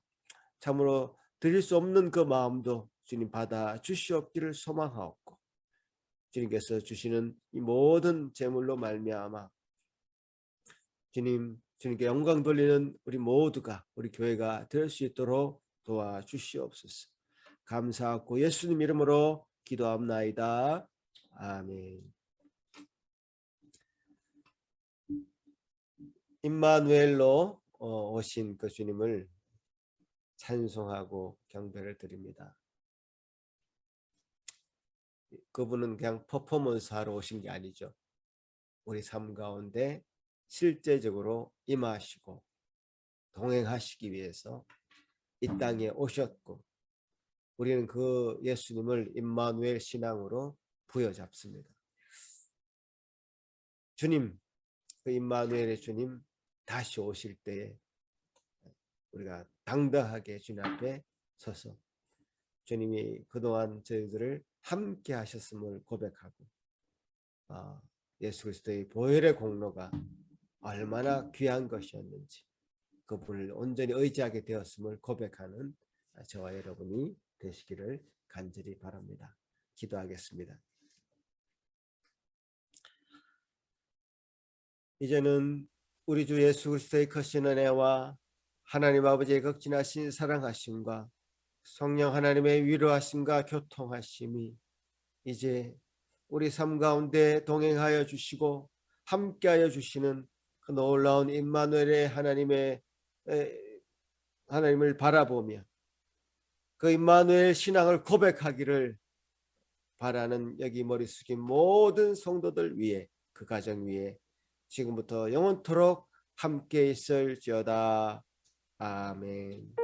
참으로 드릴 수 없는 그 마음도 주님 받아 주시옵기를 소망하옵고 주님께서 주시는 이 모든 제물로 말미암아 주님께 영광 돌리는 우리 모두가 우리 교회가 될 수 있도록 도와주시옵소서. 감사하고 예수님 이름으로 기도합나이다. 아멘. 임마누엘로 오신 그 주님을 찬송하고 경배를 드립니다. 그분은 그냥 퍼포먼스 하러 오신 게 아니죠. 우리 삶 가운데 실제적으로 임하시고 동행하시기 위해서 이 땅에 오셨고 우리는 그 예수님을 임마누엘 신앙으로 부여잡습니다. 주님, 그 임마누엘의 주님 다시 오실 때에 우리가 당당하게 주님 앞에 서서 주님이 그동안 저희들을 함께 하셨음을 고백하고 예수 그리스도의 보혈의 공로가 얼마나 귀한 것이었는지 그분을 온전히 의지하게 되었음을 고백하는 저와 여러분이 되시기를 간절히 바랍니다. 기도하겠습니다. 이제는 우리 주 예수 그리스도의 크신 은혜와 하나님 아버지의 극진하신 사랑하심과 성령 하나님의 위로하심과 교통하심이 이제 우리 삶 가운데 동행하여 주시고 함께하여 주시는 그 놀라운 임마누엘의 하나님을 바라보며 그 임마누엘 신앙을 고백하기를 바라는 여기 머리 숙인 모든 성도들 위해 그 가정 위에 지금부터 영원토록 함께 있을지어다. 아멘.